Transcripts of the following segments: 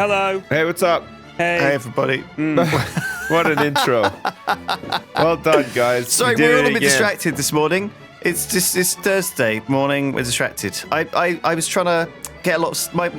Hello. Hey, what's up? Hey, everybody. What an intro. Well done, guys. Sorry, we're all a bit distracted this morning. It's Thursday morning. We're distracted. I was trying to get one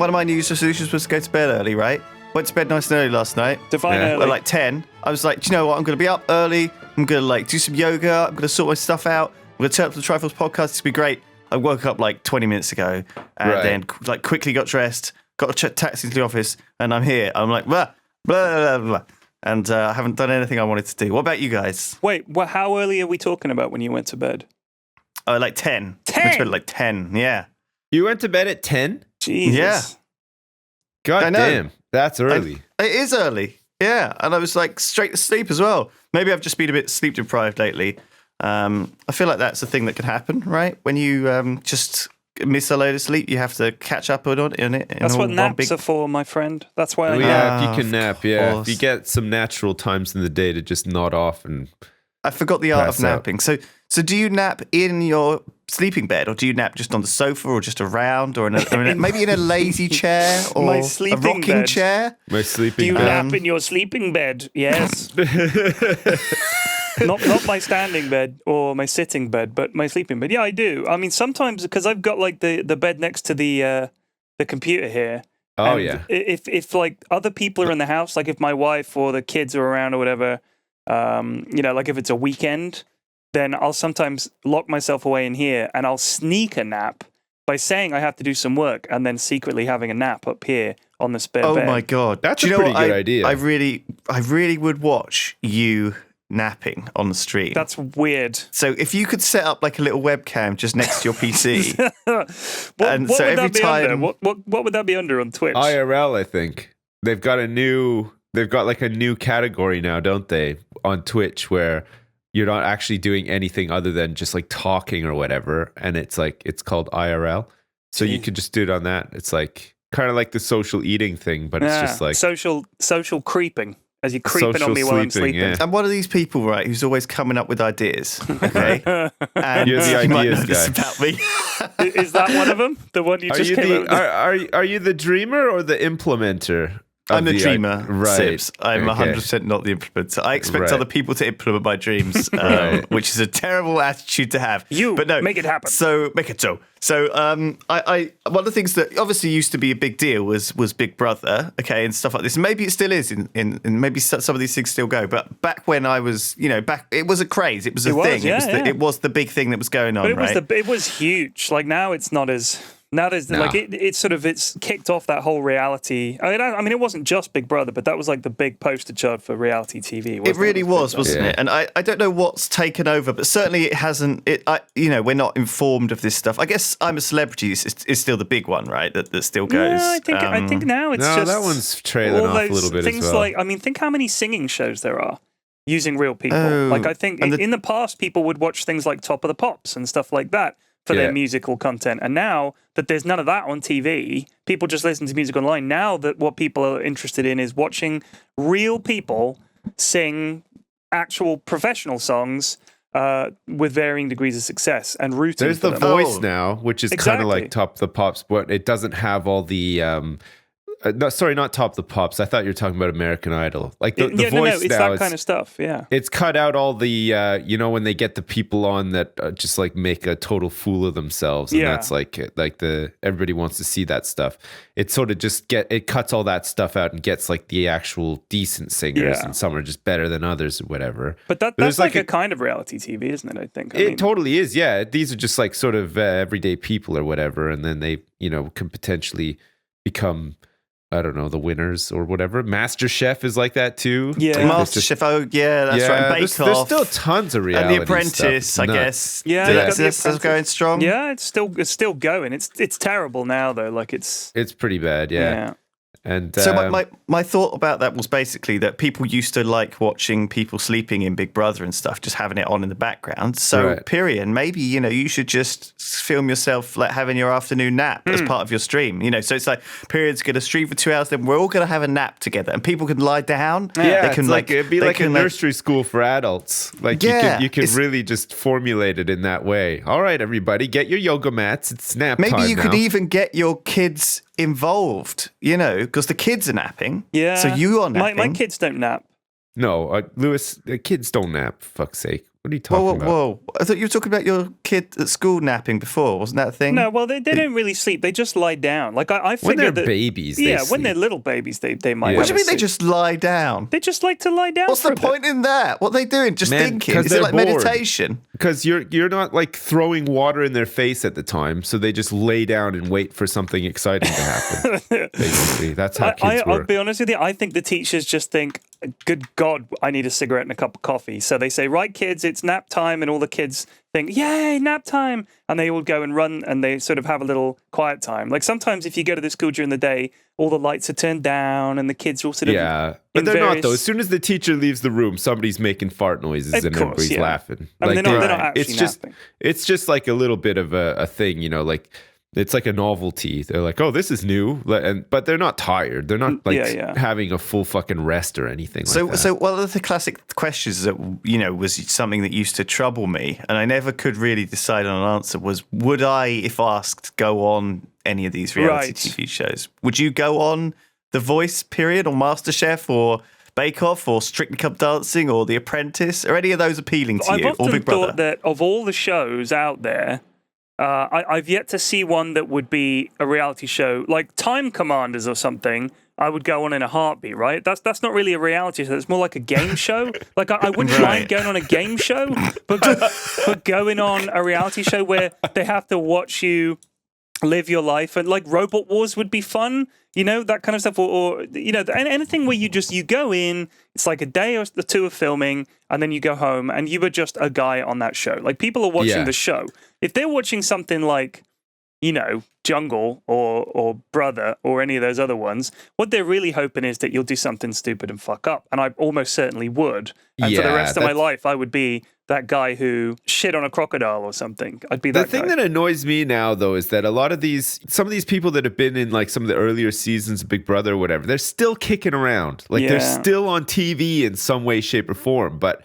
of my New Year's resolutions was to go to bed early, right? Went to bed nice and early last night. Define early. At like 10. I was like, do you know what? I'm going to be up early. I'm going to like do some yoga. I'm going to sort my stuff out. I'm going to turn up to the Triforce Podcast. It's going to be great. I woke up like 20 minutes ago and then like quickly got dressed, got a taxi to the office, and I'm here. I'm like, blah, blah, blah, blah. And I haven't done anything I wanted to do. What about you guys? Wait, how early are we talking about when you went to bed? Like 10. 10? I went to bed at like 10, yeah. You went to bed at 10? Jesus. Yeah. God damn, that's early. It is early, yeah. And I was like straight to sleep as well. Maybe I've just been a bit sleep deprived lately. I feel like that's a thing that can happen, right? When you just miss a load of sleep, you have to catch up on it. That's what naps are for, my friend. That's why I nap. Yeah, if you can nap, if you get some natural times in the day to just nod off and I forgot the art of napping. So do you nap in your sleeping bed, or do you nap just on the sofa, or just around, or maybe in a lazy chair, or My a sleeping rocking bed. chair? my sleeping Do you bed. nap in your sleeping bed? Yes. not my standing bed or my sitting bed, but my sleeping bed. Yeah, I do. I mean, sometimes because I've got like the bed next to the computer here. Oh, and yeah. If like other people are in the house, like if my wife or the kids are around or whatever, like if it's a weekend, then I'll sometimes lock myself away in here and I'll sneak a nap by saying I have to do some work and then secretly having a nap up here on the spare bed. Oh my God. That's a pretty good idea. I really would watch you napping on the stream. That's weird. So if you could set up like a little webcam just next to your PC. what And would so that every be time- under? What would that be under on Twitch? IRL, I think. They've got like a new category now, don't they, on Twitch, where you're not actually doing anything other than just like talking or whatever, and it's called IRL. So you could just do it on that. It's like kind of like the social eating thing, but it's just like social creeping. As you're creeping social on me while I'm sleeping, sleeping. yeah. And one of these people, right, who's always coming up with ideas, okay? And You're the you might ideas know this guy. about me. Is that one of them? The one you Are just you came up with? are you the dreamer or the implementer? I'm the dreamer, right? Sips. I'm Okay. 100% not the implementer. I expect Right. other people to implement my dreams, Right. which is a terrible attitude to have. But no, make it happen. So make it so. So I one of the things that obviously used to be a big deal was Big Brother, okay, and stuff like this. Maybe it still is, in maybe some of these things still go. But back when I was, it was a craze. It was a thing. It was the big thing that was going on, But it was huge. Like now it's not as. Now there's like it's kicked off that whole reality. I mean, it wasn't just Big Brother, but that was like the big poster child for reality TV. It really was, wasn't Yeah. it? And I don't know what's taken over, but certainly it hasn't. We're not informed of this stuff. I guess I'm a Celebrity is still the big one, right? That still goes. Yeah, I think now it's No, just that one's trailing all off a those little bit things as well. like, I mean, think how many singing shows there are using real people. Oh, Like I think and in the past people would watch things like Top of the Pops and stuff like that for their musical content. And now that there's none of that on TV, people just listen to music online. Now that what people are interested in is watching real people sing actual professional songs with varying degrees of success and rooting There's for the them. Voice now, which is kind of Exactly. like Top of the Pops, but it doesn't have all the. Not Top of the Pops. I thought you were talking about American Idol. Like the Voice it's now. that kind of stuff. Yeah. It's cut out all the, when they get the people on that just like make a total fool of themselves, and that's like everybody wants to see that stuff. It sort of just it cuts all that stuff out and gets like the actual decent singers, and some are just better than others or whatever. But that's like a kind of reality TV, isn't it? I think It totally is. Yeah, these are just like sort of everyday people or whatever, and then they can potentially become. I don't know, the winners or whatever. MasterChef is like that too. Yeah. MasterChef. Oh, yeah, that's right. Bake there's Off. still tons of reality And The Apprentice, stuff. I Nuts. guess. Yeah, That's going strong. Yeah, it's still going. It's terrible now though. Like it's pretty bad. Yeah. And so my thought about that was basically that people used to like watching people sleeping in Big Brother and stuff, just having it on in the background. So Pyrion, maybe you should just film yourself like having your afternoon nap as part of your stream. So it's like Pyrion's going to stream for 2 hours, then we're all going to have a nap together, and people can lie down. Yeah, they can it'd be like a nursery school for adults. Like you could really just formulate it in that way. All right, everybody, get your yoga mats. It's nap time Maybe you now. could even get your kids involved, because the kids are napping. Yeah. So you are napping. My kids don't nap. No, Lewis, kids don't nap, for fuck's sake. What are you talking about? Whoa. I thought you were talking about your kid at school napping before. Wasn't that a thing? No, well, they don't really sleep. They just lie down. Like, I figured when they're that, babies, yeah, they when sleep. they're little babies, they might. What do you mean sleep. they just lie down? They just like to lie down. What's for the a bit. point in that? What are they doing? Just thinking? 'cause Is it they're like bored. meditation? Because you're not like throwing water in their face at the time, so they just lay down and wait for something exciting to happen. Basically, that's how kids I'll work. be honest with you. I think the teachers just think, good God, I need a cigarette and a cup of coffee. So they say, right, kids, it's nap time. And all the kids think, yay, nap time. And they all go and run and they sort of have a little quiet time. Like sometimes if you go to the school during the day, all the lights are turned down and the kids are all sort of. Yeah, but they're not though. As soon as the teacher leaves the room, somebody's making fart noises and everybody's laughing. I mean, Like, they're not actually napping. It's just like a little bit of a thing, like it's like a novelty. They're like, oh, this is new, but they're not tired. They're not like having a full fucking rest or anything. like that. So one of the classic questions that was something that used to trouble me, and I never could really decide on an answer, was would I, if asked, go on any of these reality TV shows? Would you go on The Voice period, or MasterChef, or Bake Off, or Strictly Come Dancing, or The Apprentice? Are any of those appealing to you? I've often or Big Brother? thought that of all the shows out there, I've yet to see one that would be a reality show like Time Commanders or something. I would go on in a heartbeat, right? That's not really a reality show. It's more like a game show. Like I wouldn't mind going on a game show, but going on a reality show where they have to watch you live your life, and like Robot Wars would be fun, that kind of stuff, or anything where you go in, it's like a day or two of filming, and then you go home, and you were just a guy on that show. Like people are watching the show. If they're watching something like, Jungle or Brother or any of those other ones, what they're really hoping is that you'll do something stupid and fuck up, and I almost certainly would. And for the rest of my life, I would be that guy who shit on a crocodile or something. I'd be that guy. The thing that annoys me now, though, is that some of these people that have been in like some of the earlier seasons of Big Brother or whatever, they're still kicking around. Like they're still on TV in some way, shape, or form. But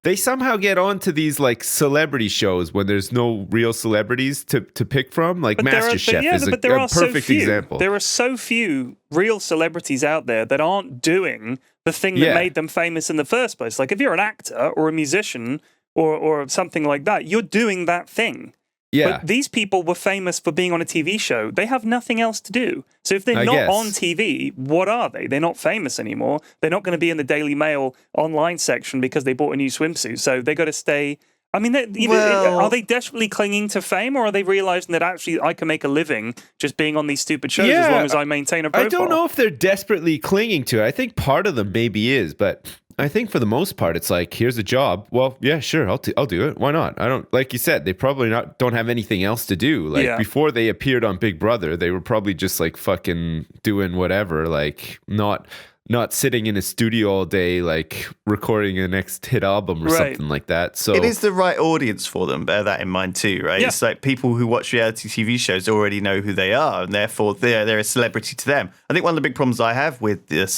they somehow get onto these like celebrity shows when there's no real celebrities to pick from. Like MasterChef is a perfect example. There are so few real celebrities out there that aren't doing the thing that made them famous in the first place. Like if you're an actor or a musician or something like that, you're doing that thing. Yeah. But these people were famous for being on a TV show. They have nothing else to do. So if they're not on TV, what are they? They're not famous anymore. They're not going to be in the Daily Mail online section because they bought a new swimsuit. So they got to stay. I mean, are they desperately clinging to fame, or are they realizing that actually I can make a living just being on these stupid shows as long as I maintain a profile? I don't know if they're desperately clinging to it. I think part of them maybe is, but I think for the most part, it's like, here's a job. Well, yeah, sure, I'll do it. Why not? I don't, like you said, they probably don't have anything else to do. Like before they appeared on Big Brother, they were probably just like fucking doing whatever, like not sitting in a studio all day, like recording a next hit album or something like that. So it is the right audience for them. Bear that in mind too, right? Yeah. It's like people who watch reality TV shows already know who they are, and therefore they're a celebrity to them. I think one of the big problems I have with these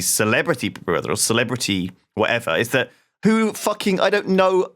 celebrity Big Brother or celebrity whatever is that I don't know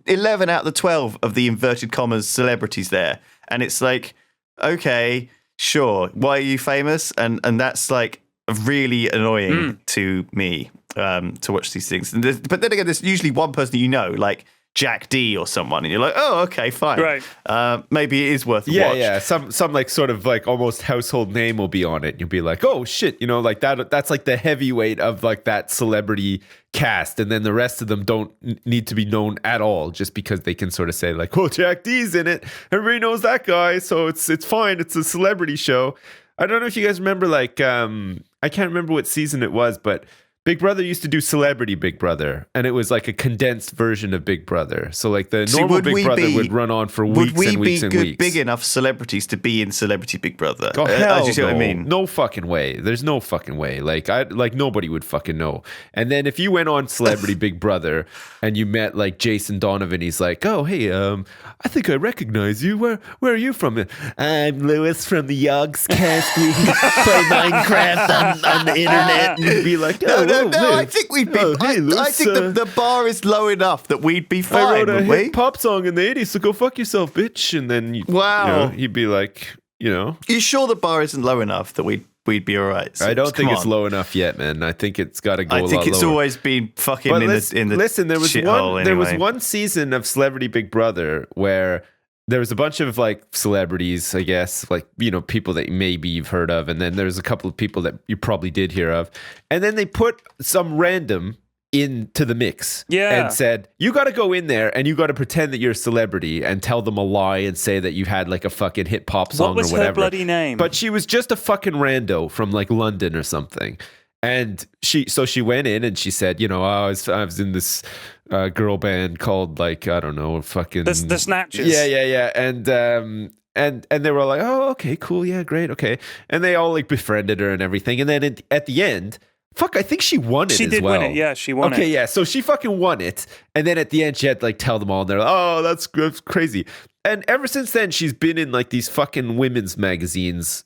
11 out of the 12 of the inverted commas celebrities there, and it's like, okay, sure, why are you famous? And that's like really annoying to me to watch these things. But then again, there's usually one person like Jack D or someone, and you're like, oh, okay, fine. Right. Maybe it is worth a watch. Yeah. Some like sort of like almost household name will be on it. You'll be like, oh shit, like that's like the heavyweight of like that celebrity cast, and then the rest of them don't need to be known at all, just because they can sort of say like, oh, Jack D's in it. Everybody knows that guy, so it's fine. It's a celebrity show. I don't know if you guys remember, like, I can't remember what season it was, but Big Brother used to do Celebrity Big Brother, and it was like a condensed version of Big Brother. So like the normal Big Brother would run on for weeks and weeks and weeks. Would we be big enough celebrities to be in Celebrity Big Brother? Oh, hell do you see what I mean? No fucking way. There's no fucking way. Like nobody would fucking know. And then if you went on Celebrity Big Brother and you met like Jason Donovan, he's like, oh hey, I think I recognize you. Where are you from? I'm Lewis from the Yogscast. We play Minecraft on the internet. And you'd be like, no, I think we'd be. I think the bar is low enough that we'd be fine. I wrote a hit pop song in the 80s, so go fuck yourself, bitch. And then he'd be like, you know. You sure the bar isn't low enough that we'd be all right? So I don't think it's on. low enough yet, man. I think it's got to go a lot lower. I think it's always been fucking But in the listen, there was shithole one anyway. there was one season of Celebrity Big Brother where there was a bunch of like celebrities, I guess, like, you know, people that maybe you've heard of, and then there's a couple of people that you probably did hear of, and then they put some random into the mix and said, you got to go in there and you got to pretend that you're a celebrity and tell them a lie and say that you had like a fucking hit pop song or whatever. What was her bloody name? But she was just a fucking rando from like London or something. And she went in and she said, you know, I was in this girl band called like, I don't know, fucking the Snatches. Yeah. And they were like, oh, okay, cool. Yeah, great. Okay. And they all like befriended her and everything. And then at the end, I think she won it as well. She did win it. Yeah, she won it. Okay, yeah. So she fucking won it. And then at the end, she had to like tell them all. And they're like, oh, that's crazy. And ever since then, she's been in like these fucking women's magazines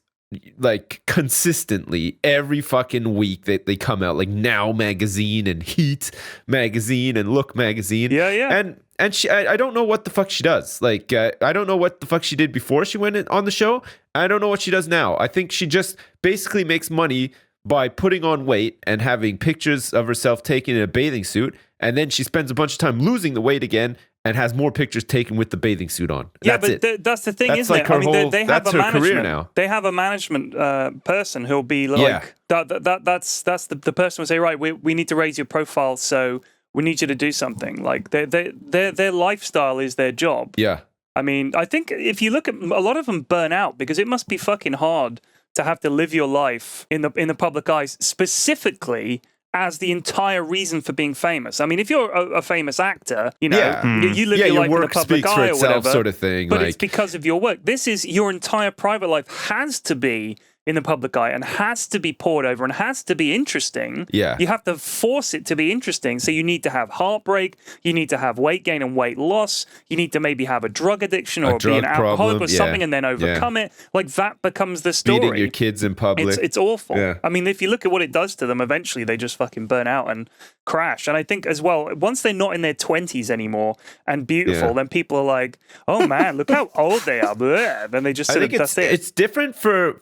like consistently every fucking week that they come out, like Now magazine and Heat magazine and Look magazine. Yeah. And she, I don't know what the fuck she does. Like, I don't know what the fuck she did before she went on the show. I don't know what she does now. I think she just basically makes money by putting on weight and having pictures of herself taken in a bathing suit. And then she spends a bunch of time losing the weight again and has more pictures taken with the bathing suit on. Yeah, that's but it. That's the thing, That's isn't like it? her I mean, whole, they have that's a her management. career now. They have a management person who'll be like, that's the person will say, right, we need to raise your profile, so we need you to do something. Like their lifestyle is their job. Yeah. I mean, I think if you look at a lot of them burn out because it must be fucking hard to have to live your life in the public eyes, specifically as the entire reason for being famous. I mean, if you're a famous actor, you know, you live your life in the public eye or whatever, sort of thing. But like, it's because of your work. This is your entire private life has to be in the public eye and has to be poured over and has to be interesting. Yeah. You have to force it to be interesting. So you need to have heartbreak. You need to have weight gain and weight loss. You need to maybe have a drug addiction or be an alcoholic or something and then overcome it. Like that becomes the story. Beating your kids in public. It's awful. Yeah. I mean, if you look at what it does to them, eventually they just fucking burn out and crash. And I think as well, once they're not in their 20s anymore and beautiful, then people are like, oh man, look how old they are. Blah. Then they just I think that's it. It's different for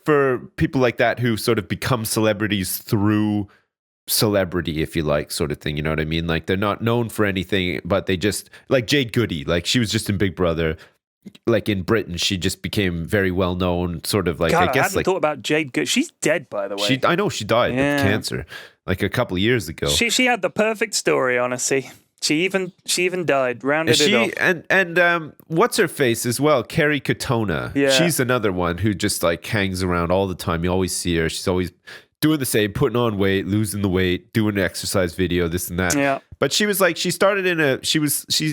people like that who sort of become celebrities through celebrity, if you like, sort of thing. You know what I mean? Like they're not known for anything, but they just, like Jade Goody, like she was just in Big Brother. Like in Britain, she just became very well known, sort of like, God, I guess, hadn't like thought about Jade Goody. She's dead, by the way. I know she died of cancer like a couple of years ago. She had the perfect story, honestly. She even died, rounded it off. And what's her face as well? Kerry Katona. Yeah. She's another one who just like hangs around all the time. You always see her. She's always doing the same, putting on weight, losing the weight, doing an exercise video, this and that. Yeah. But she was like, she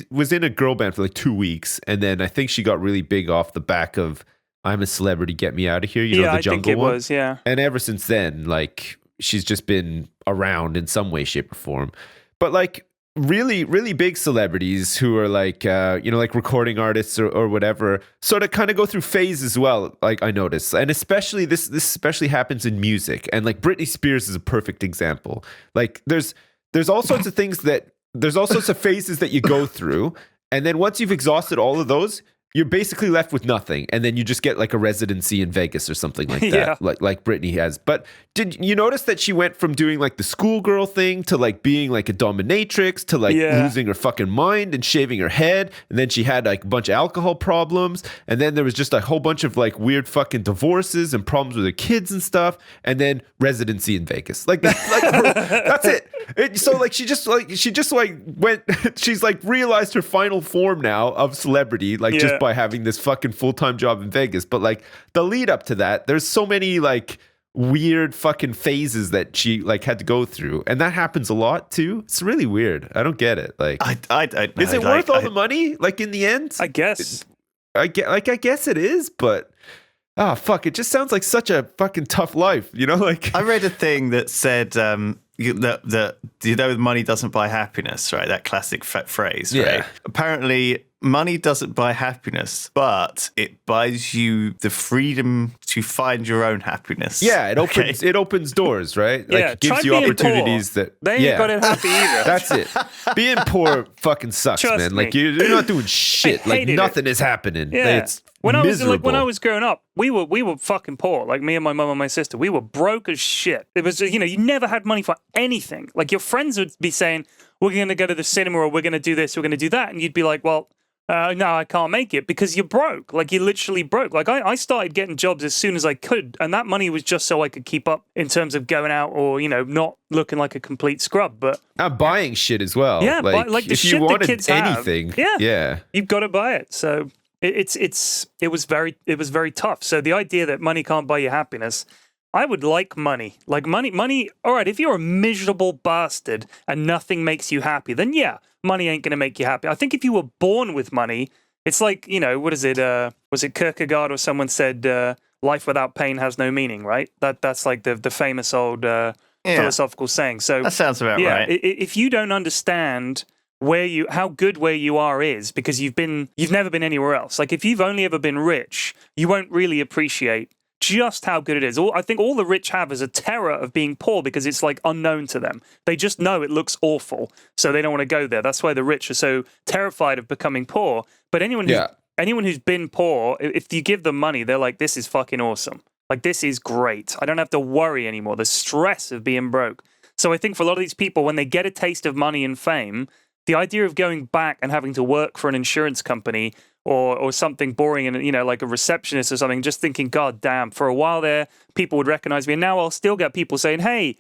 was in a girl band for like 2 weeks, and then I think she got really big off the back of "I'm a Celebrity, Get Me Out of Here." You know, the Jungle one. Was, yeah. And ever since then, like she's just been around in some way, shape, or form. But like really, really big celebrities who are like, like recording artists or whatever, sort of kind of go through phases as well. Like I notice, and especially this especially happens in music. And like Britney Spears is a perfect example. Like there's all sorts of things there's all sorts of phases that you go through, and then once you've exhausted all of those, you're basically left with nothing, and then you just get like a residency in Vegas or something like that, like Britney has. But did you notice that she went from doing like the schoolgirl thing to like being like a dominatrix to like losing her fucking mind and shaving her head, and then she had like a bunch of alcohol problems, and then there was just a whole bunch of like weird fucking divorces and problems with her kids and stuff, and then residency in Vegas. Like that's like that's it. So like she just went. She's like realized her final form now of celebrity, like just by having this fucking full-time job in Vegas. But like the lead up to that, there's so many like weird fucking phases that she like had to go through, and that happens a lot too. It's really weird. I don't get it. Like is it worth all the money? Like in the end, I guess. I guess it is, but fuck, it just sounds like such a fucking tough life, you know? Like I read a thing that said that money doesn't buy happiness, right? That classic phrase, right? Apparently, money doesn't buy happiness, but it buys you the freedom to find your own happiness. Yeah, it opens doors, right? Like it gives you opportunities that they ain't got it happy either. That's it. Being poor fucking sucks, Trust man. me. Like you're not doing shit. Like nothing is happening. Yeah. When I was miserable. when I was growing up, we were fucking poor. Like me and my mum and my sister, we were broke as shit. It was, you never had money for anything. Like your friends would be saying, "We're going to go to the cinema, or we're going to do this, we're going to do that," and you'd be like, "Well, no, I can't make it," because you're broke. Like you're literally broke. Like I started getting jobs as soon as I could, and that money was just so I could keep up in terms of going out or not looking like a complete scrub. But I'm buying shit as well. Yeah, like the if shit you wanted that kids anything, have, yeah, you've got to buy it. So it was very tough. So the idea that money can't buy you happiness. I would like money. Like money. All right, if you're a miserable bastard and nothing makes you happy, then yeah, money ain't going to make you happy. I think if you were born with money, it's like, what is it? Was it Kierkegaard or someone said, life without pain has no meaning, right? That's like the famous old philosophical saying. So that sounds about right. If you don't understand how good where you are is because you've never been anywhere else. Like if you've only ever been rich, you won't really appreciate just how good it is. I think all the rich have is a terror of being poor because it's like unknown to them. They just know it looks awful, so they don't want to go there. That's why the rich are so terrified of becoming poor. But anyone who's been poor, if you give them money, they're like, this is fucking awesome. Like, this is great. I don't have to worry anymore. The stress of being broke. So I think for a lot of these people, when they get a taste of money and fame, the idea of going back and having to work for an insurance company or something boring and, like a receptionist or something, just thinking, God damn, for a while there, people would recognize me. And now I'll still get people saying, hey,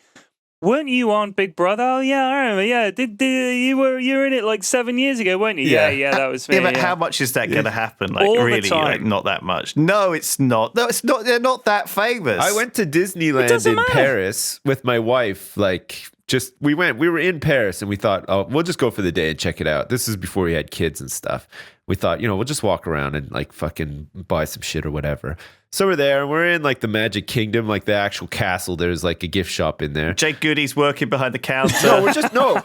weren't you on Big Brother? Oh, yeah, I remember. Yeah, you were in it like 7 years ago, weren't you? Yeah, that was me. Yeah, but how much is that going to happen? Like, all really, the time. like, not that much. No, it's not. No, it's not. They're not that famous. I went to Disneyland in Paris with my wife, we were in Paris and we thought, oh, we'll just go for the day and check it out. This is before we had kids and stuff. We thought, we'll just walk around and like fucking buy some shit or whatever. So we're there and we're in like the Magic Kingdom, like the actual castle. There's like a gift shop in there. Jake Goody's working behind the counter.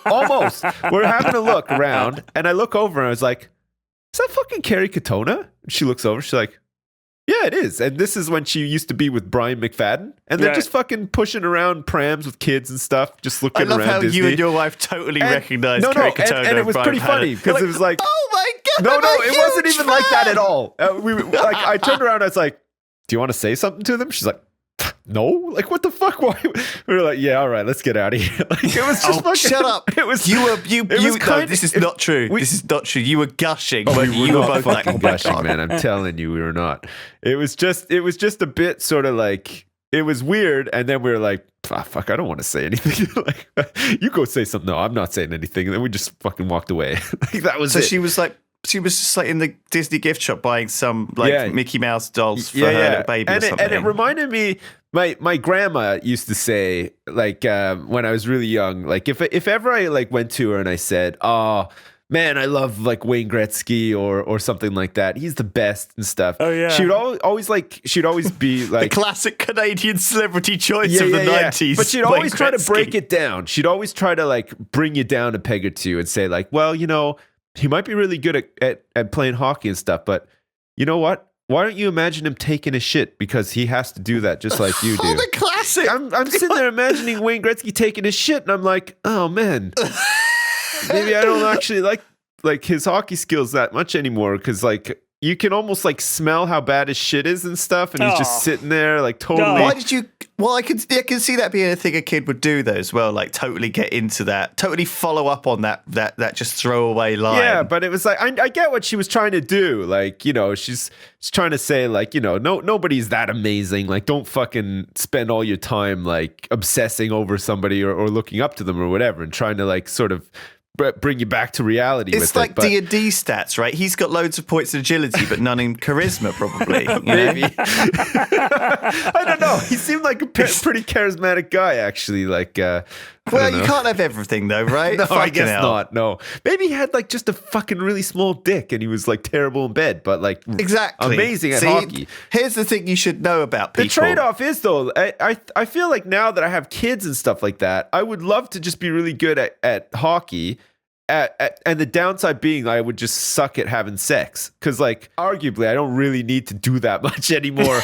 Almost. We're having a look around and I look over and I was like, is that fucking Kerry Katona? She looks over, she's like, yeah, it is. And this is when she used to be with Brian McFadden. And they're just fucking pushing around prams with kids and stuff, just looking around. I love how Disney. you and your wife totally recognized Kerry Katona. And it was pretty funny because it was like, oh my God. No, it wasn't even like that at all. I turned around and I was like, do you want to say something to them? She's like, no, like what the fuck? Why? We were like, yeah, all right, let's get out of here. Like it was just fucking, shut up. It was no, this is not true. This is not true. You were gushing. We were both fucking gushing, God. man. I'm telling you, we were not. It was just a bit sort of like, it was weird, and then we were like, fuck, I don't want to say anything. Like, you go say something. No, I'm not saying anything. And then we just fucking walked away. Like that was it. She was just like in the Disney gift shop buying some Mickey Mouse dolls for her little baby or something. And it reminded me, my grandma used to say, like when I was really young, like if ever I like went to her and I said, oh man, I love like Wayne Gretzky or something like that. He's the best and stuff. Oh yeah. She'd always be like the classic Canadian celebrity choice of the 90s. But she'd always try to break it down. She'd always try to like bring you down a peg or two and say like, well, he might be really good at playing hockey and stuff, but you know what? Why don't you imagine him taking a shit because he has to do that just like you do? Oh, the classic! I'm sitting there imagining Wayne Gretzky taking a shit, and I'm like, oh man, maybe I don't actually like his hockey skills that much anymore because like you can almost like smell how bad his shit is and stuff, and he's just sitting there like totally. Why did you? Well, I can see that being a thing a kid would do though as well, like totally get into that, totally follow up on that just throwaway line. Yeah, but it was like I get what she was trying to do. Like, she's trying to say like, nobody's that amazing. Like, don't fucking spend all your time like obsessing over somebody or looking up to them or whatever, and trying to like sort of bring you back to reality. It's like D&D stats, right? He's got loads of points in agility, but none in charisma, probably. Maybe. I don't know. He seemed like a pretty charismatic guy, actually. Like, well, you can't have everything, though, right? No, I guess not. No, maybe he had like just a fucking really small dick, and he was like terrible in bed, but like exactly amazing at hockey. Here's the thing you should know about people. The trade-off is though, I feel like now that I have kids and stuff like that, I would love to just be really good at hockey. And the downside being I would just suck at having sex because like arguably I don't really need to do that much anymore.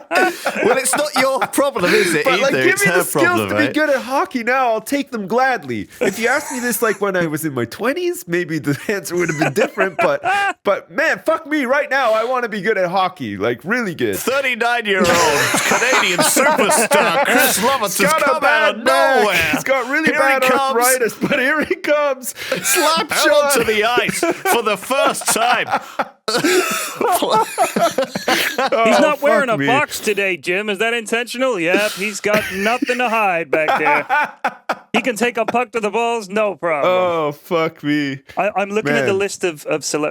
Well, it's not your problem, is it? But like, either. give It's me her the skills problem, to right? be good at hockey now. I'll take them gladly. If you asked me this like when I was in my 20s, maybe the answer would have been different. But man, fuck me right now. I want to be good at hockey, like really good. 39-year-old Canadian superstar Chris Lovett has come out of nowhere. He's got really Here bad he comes. arthritis, but here he comes. Slap onto the ice for the first time. He's not wearing fuck a me. box today, Jim. Is that intentional? Yep, he's got nothing to hide back there. He can take a puck to the balls, no problem. Oh, fuck me. I'm looking at the Man. list of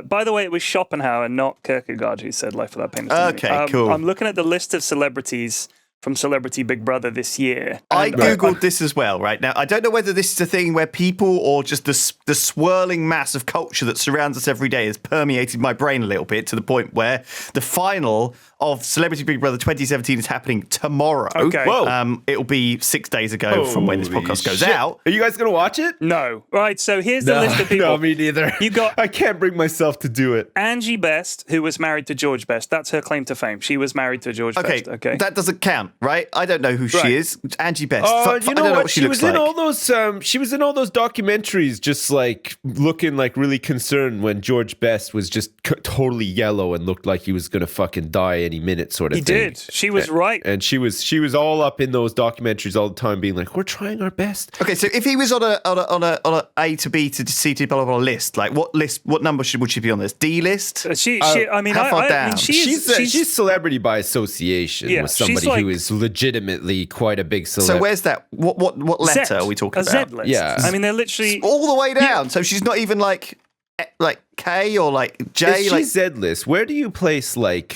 By the way, it was Schopenhauer, not Kierkegaard, who said Life Without Pain is Dead. Okay, cool. I'm looking at the list of celebrities from Celebrity Big Brother this year. I And googled this as well, right? Now, I don't know whether this is a thing where people or just the swirling mass of culture that surrounds us every day has permeated my brain a little bit to the point where the final of Celebrity Big Brother 2017 is happening tomorrow. Okay. Whoa. It'll be 6 days ago from when this Holy podcast goes shit. out. Are you guys going to watch it? No. Right, so here's the list of people. No, me neither. You got- I can't bring myself to do it. Angie Best, who was married to George Best. That's her claim to fame. She was married to George Okay, Best. Okay. that doesn't count, right? I don't know who Right. she is. Angie Best. Oh, I you don't know know what? what she She looks was in like. all those. She was in all those documentaries, just like looking like really concerned when George Best was just totally yellow and looked like he was gonna fucking die any minute, sort of He thing. did. She was right. And she was all up in those documentaries all the time, being like, "We're trying our best." Okay, so if he was on a A to B to C to blah blah blah list, like what number would she be on this? D list? I mean, how far I down? mean, She's celebrity by association Yeah, with she's somebody like- who is legitimately quite a big So celebrity. where's that? What letter are we talking a about? Z list. Yeah. I mean, they're literally. All the way down. So she's not even like K or like J. If Like she's Z-list, where do you place like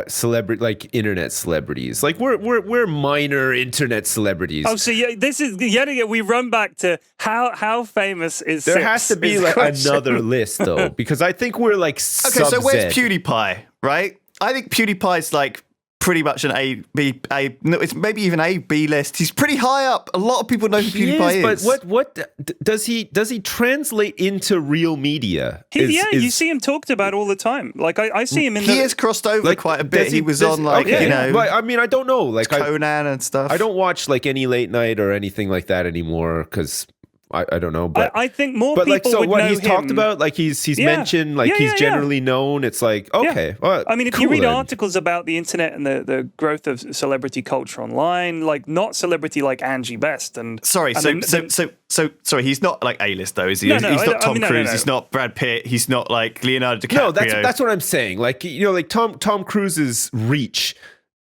celebrity, like internet celebrities? Like we're minor internet celebrities. Oh, so yeah, this is yet again. We run back to how famous is. There Six has to be is the like question. another list though, because I think we're like okay, so where's sub-Z. PewDiePie? Right? I think PewDiePie's like pretty much an A B A. No, it's maybe even A B list. He's pretty high up. A lot of people know who He PewDiePie is, is. but what does he translate into real media? You see him talked about all the time. Like I see him in He the. has crossed over like, quite a bit. does He was on like okay, you know But I mean, I don't know. Like Conan and stuff. I don't watch like any late night or anything like that anymore because I don't know. But I think more But people like, so would what know he's him. talked about, like he's Yeah. mentioned, like Yeah, he's yeah, generally known. It's like okay, well, I mean, if cool you read then. articles about the internet and the growth of celebrity culture online, like not celebrity like Angie Best and Sorry, and so sorry. He's not like A-list though, is he? No, he's no, not I Tom mean, no, Cruise. no. He's not Brad Pitt. He's not like Leonardo DiCaprio. No, that's what I'm saying. Like like Tom Cruise's reach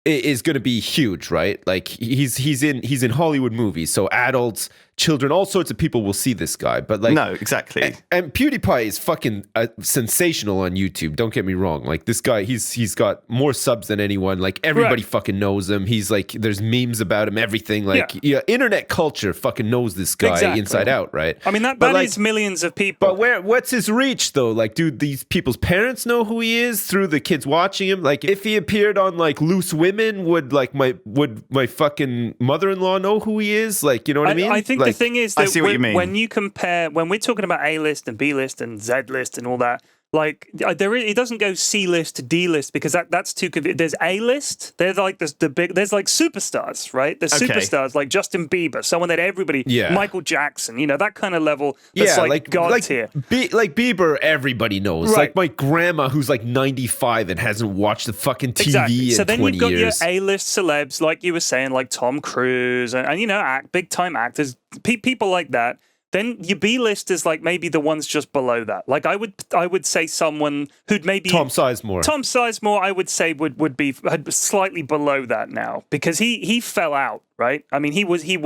is going to be huge, right? Like he's in Hollywood movies, so adults, children, all sorts of people will see this guy. But like no, exactly. And PewDiePie is fucking sensational on YouTube. Don't get me wrong. Like this guy, he's got more subs than anyone. Like everybody Right. fucking knows him. He's like, there's memes about him. Everything. Like internet culture fucking knows this guy Exactly. inside out, right? I mean that But, like, is millions of people. But what's his reach though? Like, do these people's parents know who he is through the kids watching him? Like, if he appeared on like Loose Women, would my fucking mother-in-law know who he is? Like, you know what I mean? I think like, the thing is I that see what you mean. when you compare, when we're talking about A list and B list and Z list and all that, like it doesn't go C list to D list because that's too. There's A list. There's like the big. There's like superstars, right? There's Okay. superstars like Justin Bieber, someone that everybody, Yeah. Michael Jackson, you know that kind of level. That's like God tier. Like Bieber, everybody knows. Right. Like my grandma, who's like 95 and hasn't watched the fucking TV Exactly. So in then 20 you've got years. your A-list celebs, like you were saying, like Tom Cruise, and you know, big-time actors, people like that. Then your B-list is like maybe the ones just below that. Like I would say someone who'd maybe Tom Sizemore. Tom Sizemore, I would say would be slightly below that now because he fell out, right? I mean he was Yeah,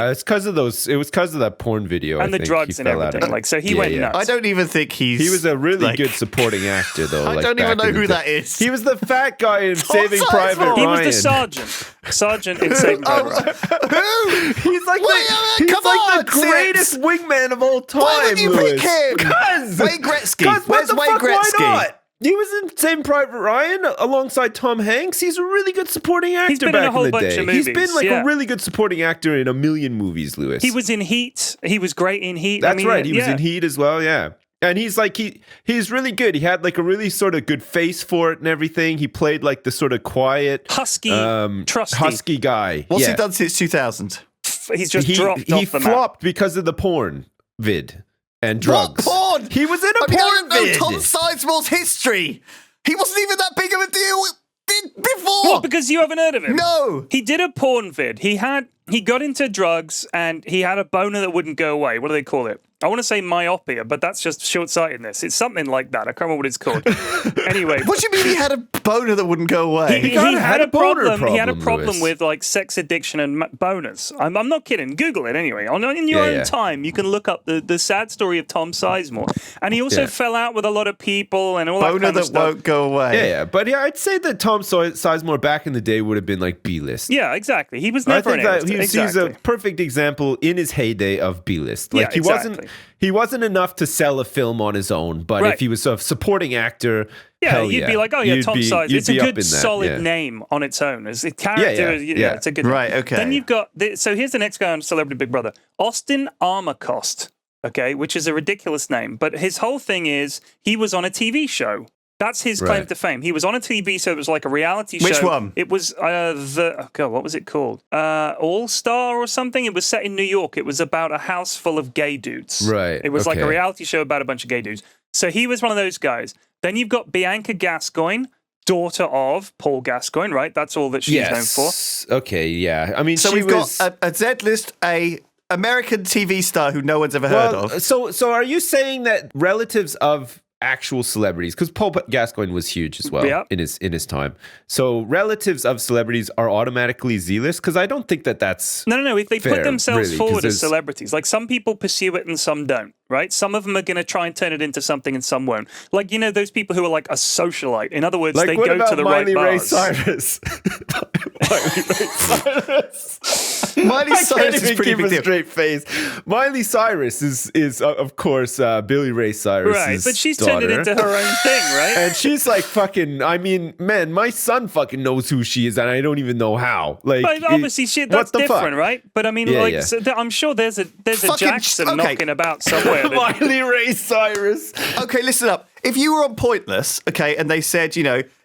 big it's because of those. It was because of that porn video and I the think drugs he and fell out everything. of. Like so he Yeah, went yeah. nuts. I don't even think He was a really like- good supporting actor, though. I like, don't even back know in who the that day. is. He was the fat guy in Saving Sizemore. Private He Ryan. was the sergeant in Saving Private Ryan. Who? He's like Wait, he's come like on, the greatest Sips. wingman of all time. Why would you Louis. pick him? Because Wayne Gretzky. what Where's the Wayne fuck, why Gretzky? not? He was in Saving Private Ryan alongside Tom Hanks. He's a really good supporting actor He's been in back a whole the bunch day. of He's movies, been like yeah. a really good supporting actor in a million movies, Louis. He was in Heat. He was great in Heat. That's I mean, right. He was yeah. in Heat as well. Yeah. And he's like he's really good. He had like a really sort of good face for it and everything. He played like the sort of quiet, trusty husky guy. What's he done since 2000? He's just dropped off the map. He flopped because of the porn vid and drugs. What porn? He was in a I porn don't vid. know Tom Sizemore's history. He wasn't even that big of a deal before. What, because you haven't heard of him? No. He did a porn vid. He got into drugs and he had a boner that wouldn't go away. What do they call it? I want to say myopia, but that's just short-sightedness. It's something like that. I can't remember what it's called. Anyway. What do you mean he had a boner that wouldn't go away? He had a problem. He had a Lewis. problem with like sex addiction and boners. I'm not kidding. Google it anyway. In your own time, you can look up the sad story of Tom Sizemore. And he also fell out with a lot of people and all boner that kind of that stuff. won't go away. Yeah. But yeah, I'd say that Tom Sizemore back in the day would have been like B-list. Yeah, exactly. He was never I think that he's exactly. a perfect example in his heyday of B-list. Like exactly. he wasn't enough to sell a film on his own, but if he was a supporting actor, you'd be like, oh yeah, Tom Sizemore. It's a good solid yeah. name on its own. It's a character. It's a good name. Right, okay. Then you've got so here's the next guy on Celebrity Big Brother, Austin Armacost. Okay, which is a ridiculous name, but his whole thing is he was on a TV show. That's his claim to fame. He was on a TV show. It was like a reality show. Which one? It was what was it called? All Star or something. It was set in New York. It was about a house full of gay dudes. Right. It was like a reality show about a bunch of gay dudes. So he was one of those guys. Then you've got Bianca Gascoigne, daughter of Paul Gascoigne, right? That's all that she's known for. Okay, yeah. I mean, So we've got a Z-list, a American TV star who no one's ever heard of. So are you saying that relatives of actual celebrities, because Paul Gascoigne was huge as well in his time, so relatives of celebrities are automatically Z-list? Because I don't think that's no. If they fair, put themselves really, forward as celebrities, like some people pursue it and some don't, right? Some of them are going to try and turn it into something and some won't. Like, those people who are like a socialite. In other words, like, they what go about to the Miley right Ray bars. Cyrus? Miley Cyrus is pretty big deal. Straight face. Miley Cyrus is of course Billy Ray Cyrus, right? But she's turned it into her own thing, right? And she's like fucking. I mean, man, my son fucking knows who she is, and I don't even know how. Like, but obviously, that's different, right? But I mean, So I'm sure there's a Jackson knocking about somewhere. Miley Ray Cyrus. Okay, listen up. If you were on Pointless, okay, and they said,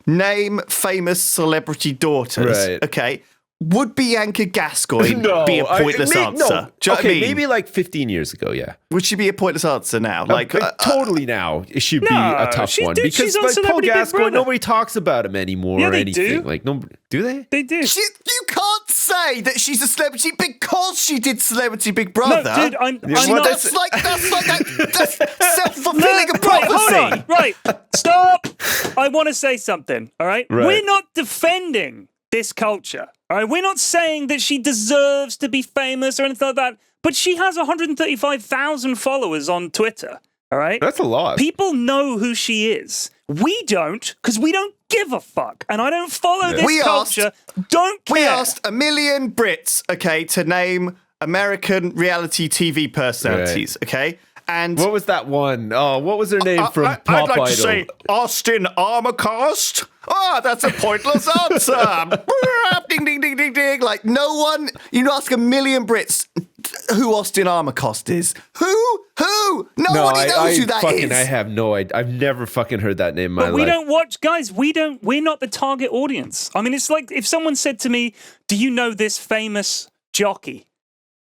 name famous celebrity daughters, Right. okay, would Bianca Gascoigne be a pointless answer? No. Do you know what I mean? Maybe like 15 years ago, yeah. Would she be a pointless answer now? Like totally now, it should be a tough one because she's on like Paul Celebrity Big Gascoigne, Brother. nobody talks about him anymore Yeah, or they anything. do. Like, no, do they? They do. you can't say that she's a celebrity because she did Celebrity Big Brother. No, dude, I'm Well, not. that's self-fulfilling a prophecy. Hold on. Right. Stop. I want to say something. All right. Right. We're not defending this culture. All right. We're not saying that she deserves to be famous or anything like that. But she has 135,000 followers on Twitter. All right. That's a lot. People know who she is. We don't, because we don't give a fuck. And I don't follow this culture. Don't care. We asked a million Brits, okay, to name American reality TV personalities, okay? And what was that one? Oh, what was her name from Pop I'd like Idol? to say Austin Armacost. Oh, that's a pointless answer. Ding, ding, ding, ding, ding. Like, no one, ask a million Brits who Austin Armacost is. Who? Nobody knows who that is. I have no idea. I've never fucking heard that name in my life. But we don't watch, guys, we're not the target audience. I mean, it's like if someone said to me, do you know this famous jockey?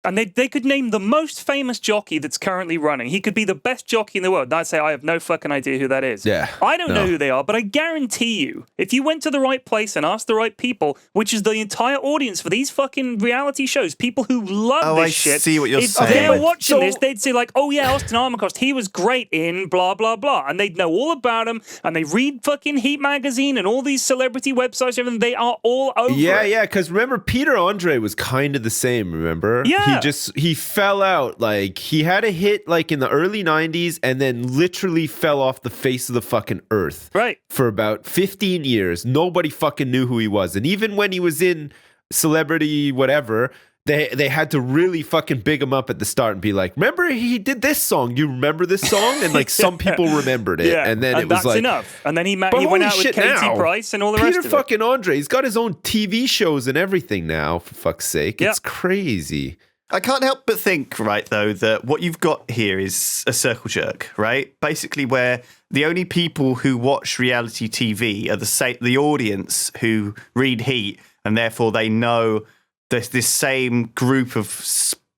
And they could name the most famous jockey that's currently running. He could be the best jockey in the world. And I'd say, I have no fucking idea who that is. Yeah, I don't know who they are, but I guarantee you, if you went to the right place and asked the right people, which is the entire audience for these fucking reality shows, people who love this shit. I see what you're if saying. they're watching this, they'd say like, oh yeah, Austin Armacost, he was great in blah, blah, blah. And they'd know all about him. And they read fucking Heat magazine and all these celebrity websites and everything. They are all over it. Yeah, because remember, Peter Andre was kind of the same, remember? Yeah. He fell out. Like, he had a hit like in the early 90s and then literally fell off the face of the fucking earth. Right. For about 15 years. Nobody fucking knew who he was. And even when he was in Celebrity whatever, they had to really fucking big him up at the start and be like, remember he did this song? You remember this song? And like some people remembered it. Yeah. And then it was that's like enough. And then he went holy out with shit, Katie now, Price and all the rest Peter of it. fucking Andre, he's got his own TV shows and everything now, for fuck's sake. Yeah. It's crazy. I can't help but think, right, though, that what you've got here is a circle jerk, right? Basically, where the only people who watch reality TV are the audience who read Heat, and therefore they know there's this same group of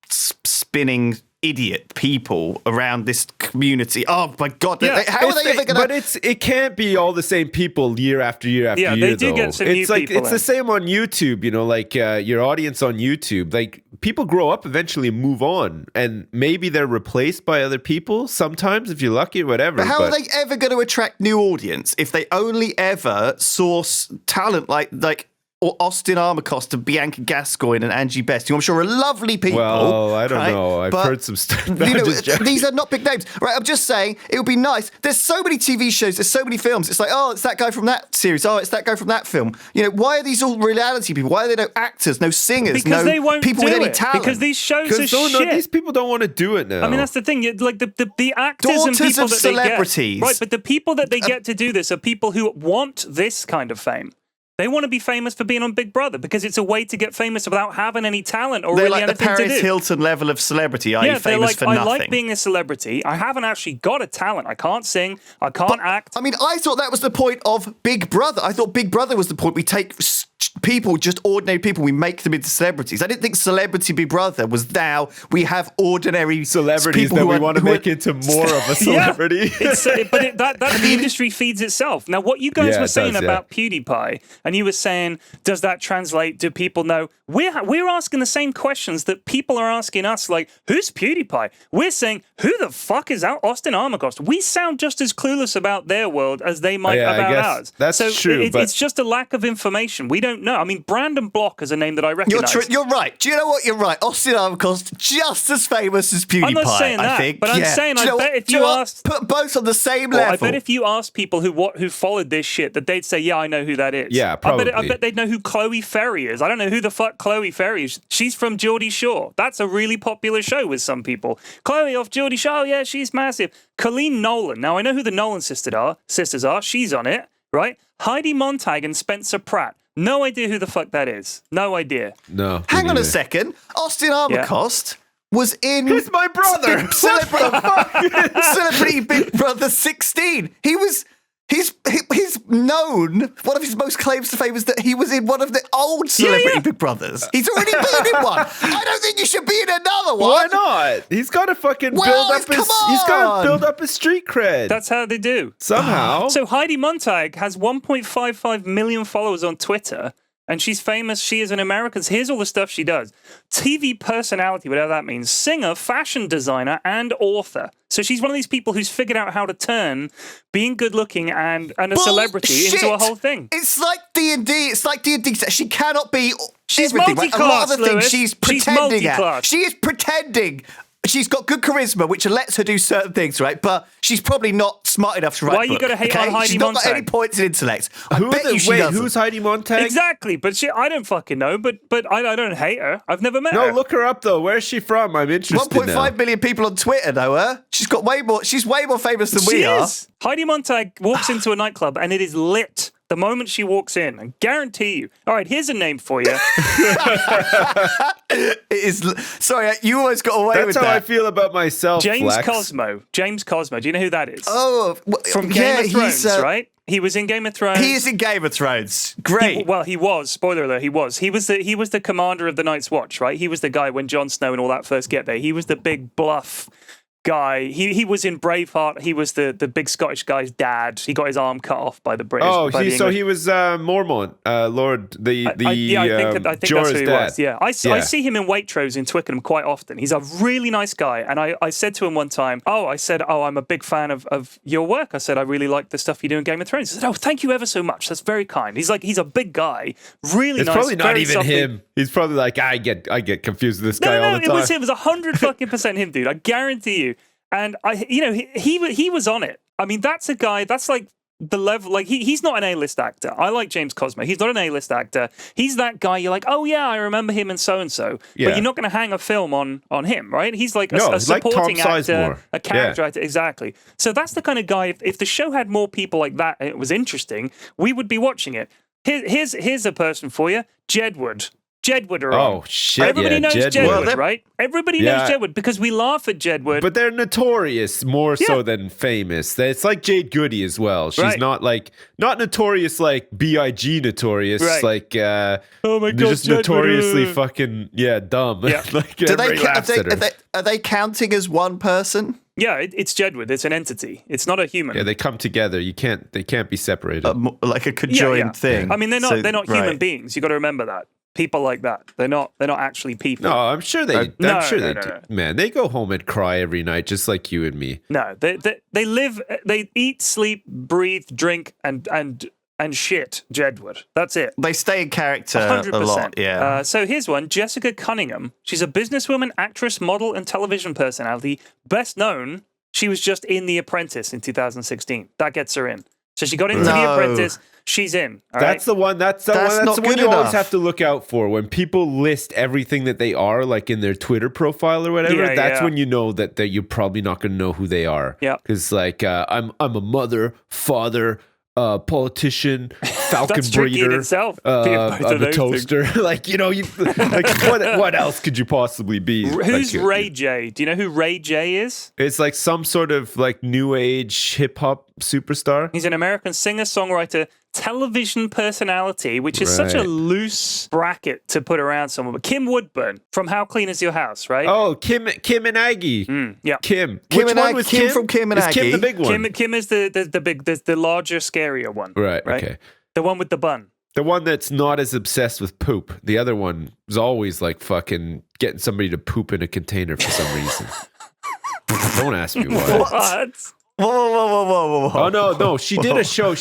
spinning idiot people around this community. Oh my God! Yeah. How are they ever going to? But it can't be all the same people year after year after year. They do though. get some new It's like people it's in. the same on YouTube. Like your audience on YouTube. Like people grow up eventually, and move on, and maybe they're replaced by other people. Sometimes, if you're lucky, or whatever. But how are they ever going to attract new audience if they only ever source talent like? Or Austin Armacost and Bianca Gascoigne and Angie Best, who I'm sure are lovely people. Well, I don't right? know. I've But, heard some stuff. these are not big names, right? I'm just saying it would be nice. There's so many TV shows. There's so many films. It's like, oh, it's that guy from that series. Oh, it's that guy from that film. Why are these all reality people? Why are there no actors, no singers, Because they won't people do with any it. talent? Because these shows are shit. These people don't want to do it now. I mean, that's the thing. Like the actors and Daughters people of that celebrities. they get, right? But the people that they get to do this are people who want this kind of fame. They want to be famous for being on Big Brother because it's a way to get famous without having any talent or they're really like the anything to Paris do. Hilton level of celebrity. Are you famous like, for nothing? I like being a celebrity. I haven't actually got a talent. I can't sing. I can't act. I mean, I thought that was the point of Big Brother. I thought Big Brother was the point. We take people, just ordinary people, we make them into celebrities. I didn't think Celebrity Big Brother was now we have ordinary celebrities people that who we are- want to who are- make into more of a celebrity. But the industry feeds itself. Now, what you guys Yeah, were it saying does, yeah. about PewDiePie, and you were saying, does that translate? Do people know? We're asking the same questions that people are asking us, like, who's PewDiePie? We're saying, who the fuck is Austin Armacost? We sound just as clueless about their world as they might I about guess ours. that's so true, but- it's just a lack of information. We don't know. I mean, Brandon Block is a name that I recognize. You're right. Do you know what? You're right. Austin Armacost, just as famous as PewDiePie. I'm not saying I that, think. but I'm Yeah. saying Do you I know bet what? if Do you you know what? asked- put both on the same Well, level. I bet if you asked people who followed this shit, that they'd say, "Yeah, I know who that is." Yeah, I probably. bet they'd know who Chloe Ferry is. I don't know who the fuck Chloe Ferry is. She's from Geordie Shore. That's a really popular show with some people. Chloe off Geordie Shore. Oh, yeah, she's massive. Colleen Nolan. Now I know who the Nolan sisters are. She's on it, right? Heidi Montag and Spencer Pratt. No idea who the fuck that is. No idea. No. Hang on a neither. second. Austin Armacost was in He's my brother. Celebrity Big Brother 16. He's known. One of his most claims to fame is that he was in one of the old Celebrity Big Brothers. He's already been in one. I don't think you should be in another one. Why not? He's got to fucking Well, build up come his. He's got on. to build up his street cred. That's how they do. Somehow. So Heidi Montag has 1.55 million followers on Twitter, and she's famous. She is an American. Here's all the stuff she does. TV personality, whatever that means. Singer, fashion designer, and author. So she's one of these people who's figured out how to turn being good looking and a celebrity into a whole thing. It's like D&D. It's like D&D. She cannot be She's everything. Right? A lot of the multi-class, things Lewis. she's She's pretending at. multi-class. She is pretending. She's got good charisma, which lets her do certain things, right? But she's probably not smart enough to write Why a you book, gotta hate okay? on Heidi She's not got Montag? any points in intellect. I bet you she doesn't. Who's Heidi Montag? Exactly, but I don't fucking know. But I don't hate her. I've never met No, her. look her up though. Where's she from? I'm interested 1.5 million people on Twitter know her. She's way more famous than we are. Heidi Montag walks into a nightclub and it is lit the moment she walks in. I guarantee you. All right, here's a name for you. It is. Sorry, you always got away That's with how that. I feel about myself. James Flex. Cosmo. James Cosmo. Do you know who that is? Oh, From Game of Thrones, right? He was in Game of Thrones. He is in Game of Thrones. Great. He was. Spoiler alert. He was. He was the commander of the Night's Watch, right? He was the guy when Jon Snow and all that first get there. He was the big bluff guy. He was in Braveheart. He was the big Scottish guy's dad. He got his arm cut off by the British. Oh, by the so English. he was Mormont, Lord, the I think that's Jorah's who he dad. was. Yeah, I see him in Waitrose in Twickenham quite often. He's a really nice guy, and I said to him one time, I'm a big fan of your work. I said, I really like the stuff you do in Game of Thrones. He said, oh, thank you ever so much. That's very kind. He's a big guy, really It's nice. probably not very even softly- him. He's probably like, I get confused with this guy No, all the time. it was him. It was 100% him, dude. I guarantee you. And he was on it. I mean, that's a guy. That's like the level. Like he's not an A-list actor. I like James Cosmo. He's not an A-list actor. He's that guy. You're like, oh yeah, I remember him and so and so. Yeah. But you're not going to hang a film on him, right? He's like a he's like Tom supporting actor, Sizemore. a character Yeah. actor. Exactly. So that's the kind of guy. If the show had more people like that and it was interesting, we would be watching it. Here's a person for you, Jedward. Jedward are Oh on. shit! Everybody knows Jedward. Jedward, right? Everybody knows Jedward because we laugh at Jedward. But they're notorious more so than famous. It's like Jade Goody as well. She's not notorious like B.I.G. notorious. Like oh my god, just Jedward. Notoriously fucking dumb. Yeah. Like, are they counting as one person? Yeah, it's Jedward. It's an entity. It's not a human. Yeah, they come together. They can't be separated. Like a conjoined thing. I mean, they're not human beings. You got to remember that. People like that. They're not actually people. No, I'm sure they do. Man, they go home and cry every night just like you and me. No, they live, they eat, sleep, breathe, drink, and shit Jedward. That's it. They stay in character 100%. a lot, yeah. So here's one. Jessica Cunningham. She's a businesswoman, actress, model, and television personality. Best known, she was just in The Apprentice in 2016. That gets her in. So she got into The Apprentice. She's in. That's the one. That's the one you always have to look out for when people list everything that they are, like in their Twitter profile or whatever. That's when you know that you're probably not going to know who they are. Yeah, because like I'm a mother, father, politician, falcon That's breeder, in itself. The toaster. Like what else could you possibly be? Who's Ray J? Do you know who Ray J is? It's like some sort of like new age hip hop superstar. He's an American singer, songwriter, television personality, which is such a loose bracket to put around someone. But Kim Woodburn from How Clean Is Your House, right? Oh, Kim and Aggie. Yeah, Kim. Which one and was Kim from Kim and Aggie? Kim the big one. Kim is the big, the larger, scarier one. Right. Okay. The one with the bun. The one that's not as obsessed with poop. The other one is always like fucking getting somebody to poop in a container for some reason. Don't ask me why. What? Whoa. Oh, no. She did a show.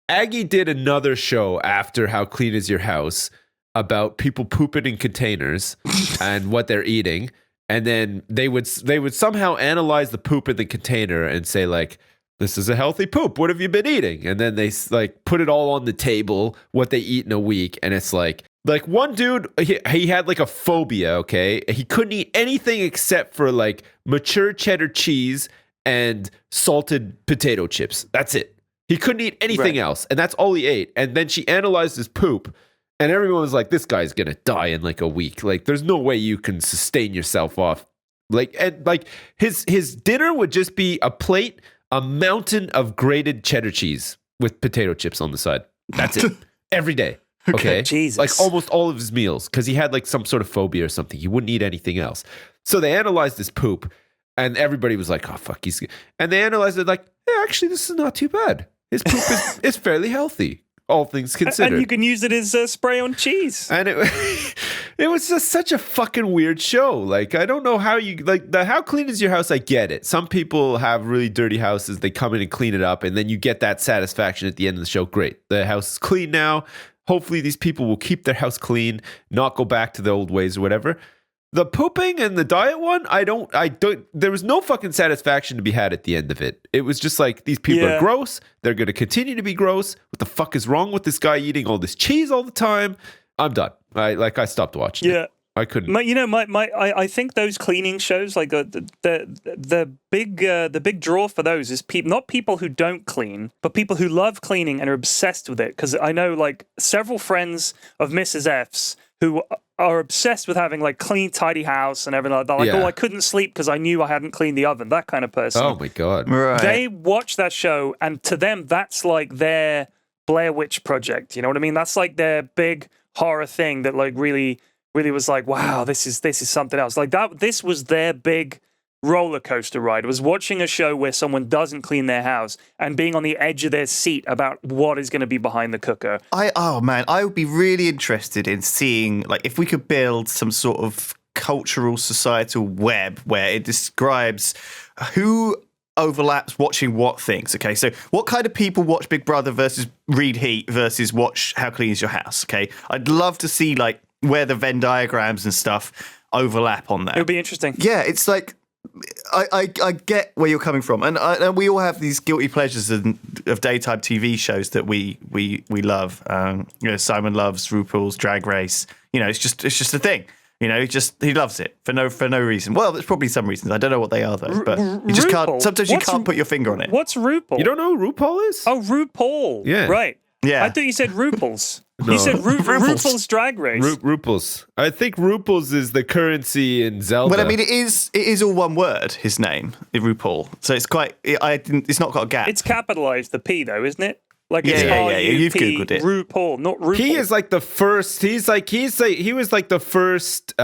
Aggie did another show after How Clean Is Your House about people pooping in containers and what they're eating. And then they would somehow analyze the poop in the container and say like, this is a healthy poop. What have you been eating? And then they like put it all on the table, what they eat in a week. And it's like one dude, he had like a phobia, okay? He couldn't eat anything except for like mature cheddar cheese and salted potato chips. That's it. He couldn't eat anything else. And that's all he ate. And then she analyzed his poop. And everyone was like, this guy's going to die in like a week. Like, there's no way you can sustain yourself off. Like, and like his dinner would just be a mountain of grated cheddar cheese with potato chips on the side. That's it. Every day. Okay. Jesus. Like almost all of his meals. Because he had like some sort of phobia or something. He wouldn't eat anything else. So they analyzed his poop. And everybody was like, oh, fuck. And they analyzed it like, yeah, actually, this is not too bad. His poop is fairly healthy, all things considered. And you can use it as spray on cheese. And it was just such a fucking weird show. Like, I don't know how you, like, How Clean Is Your House? I get it. Some people have really dirty houses. They come in and clean it up, and then you get that satisfaction at the end of the show. Great. The house is clean now. Hopefully these people will keep their house clean, not go back to the old ways or whatever. The pooping and the diet one, I don't, there was no fucking satisfaction to be had at the end of it. It was just like, these people are gross. They're going to continue to be gross. What the fuck is wrong with this guy eating all this cheese all the time? I'm done. I stopped watching it. I couldn't. I think those cleaning shows, like the big draw for those is not people who don't clean, but people who love cleaning and are obsessed with it. Because I know like several friends of Mrs. F's who are obsessed with having like clean, tidy house and everything like that. Like, I couldn't sleep because I knew I hadn't cleaned the oven. That kind of person. Oh my God. Right. They watch that show, and to them, that's like their Blair Witch Project. You know what I mean? That's like their big horror thing that like really was like, wow, this is something else. Like that. This was their big roller coaster ride. It was watching a show where someone doesn't clean their house and being on the edge of their seat about what is going to be behind the cooker. I would be really interested in seeing, like, if we could build some sort of cultural societal web where it describes who overlaps watching what things. Okay, so what kind of people watch Big Brother versus read Heat versus watch How Clean Is Your House? Okay, I'd love to see like where the Venn diagrams and stuff overlap on that. It would be interesting. Yeah, it's like I get where you're coming from, and we all have these guilty pleasures of daytime TV shows that we love. Simon loves RuPaul's Drag Race. It's just a thing. He loves it for no reason. Well, there's probably some reasons. I don't know what they are though, but you just can't. Sometimes you can't put your finger on it. What's RuPaul? You don't know who RuPaul is? Oh, RuPaul. Yeah, right. Yeah. I thought you said RuPaul's. No. You said RuPaul's. RuPaul's Drag Race. RuPaul's. I think RuPaul's is the currency in Zelda. Well, I mean, it is all one word. His name, RuPaul. So it's quite. It's not got a gap. It's capitalized, the P though, isn't it? Like Yeah, it's yeah, yeah. You've R-U-P, Googled it. RuPaul, not RuPaul. He is like the first. He was like the first.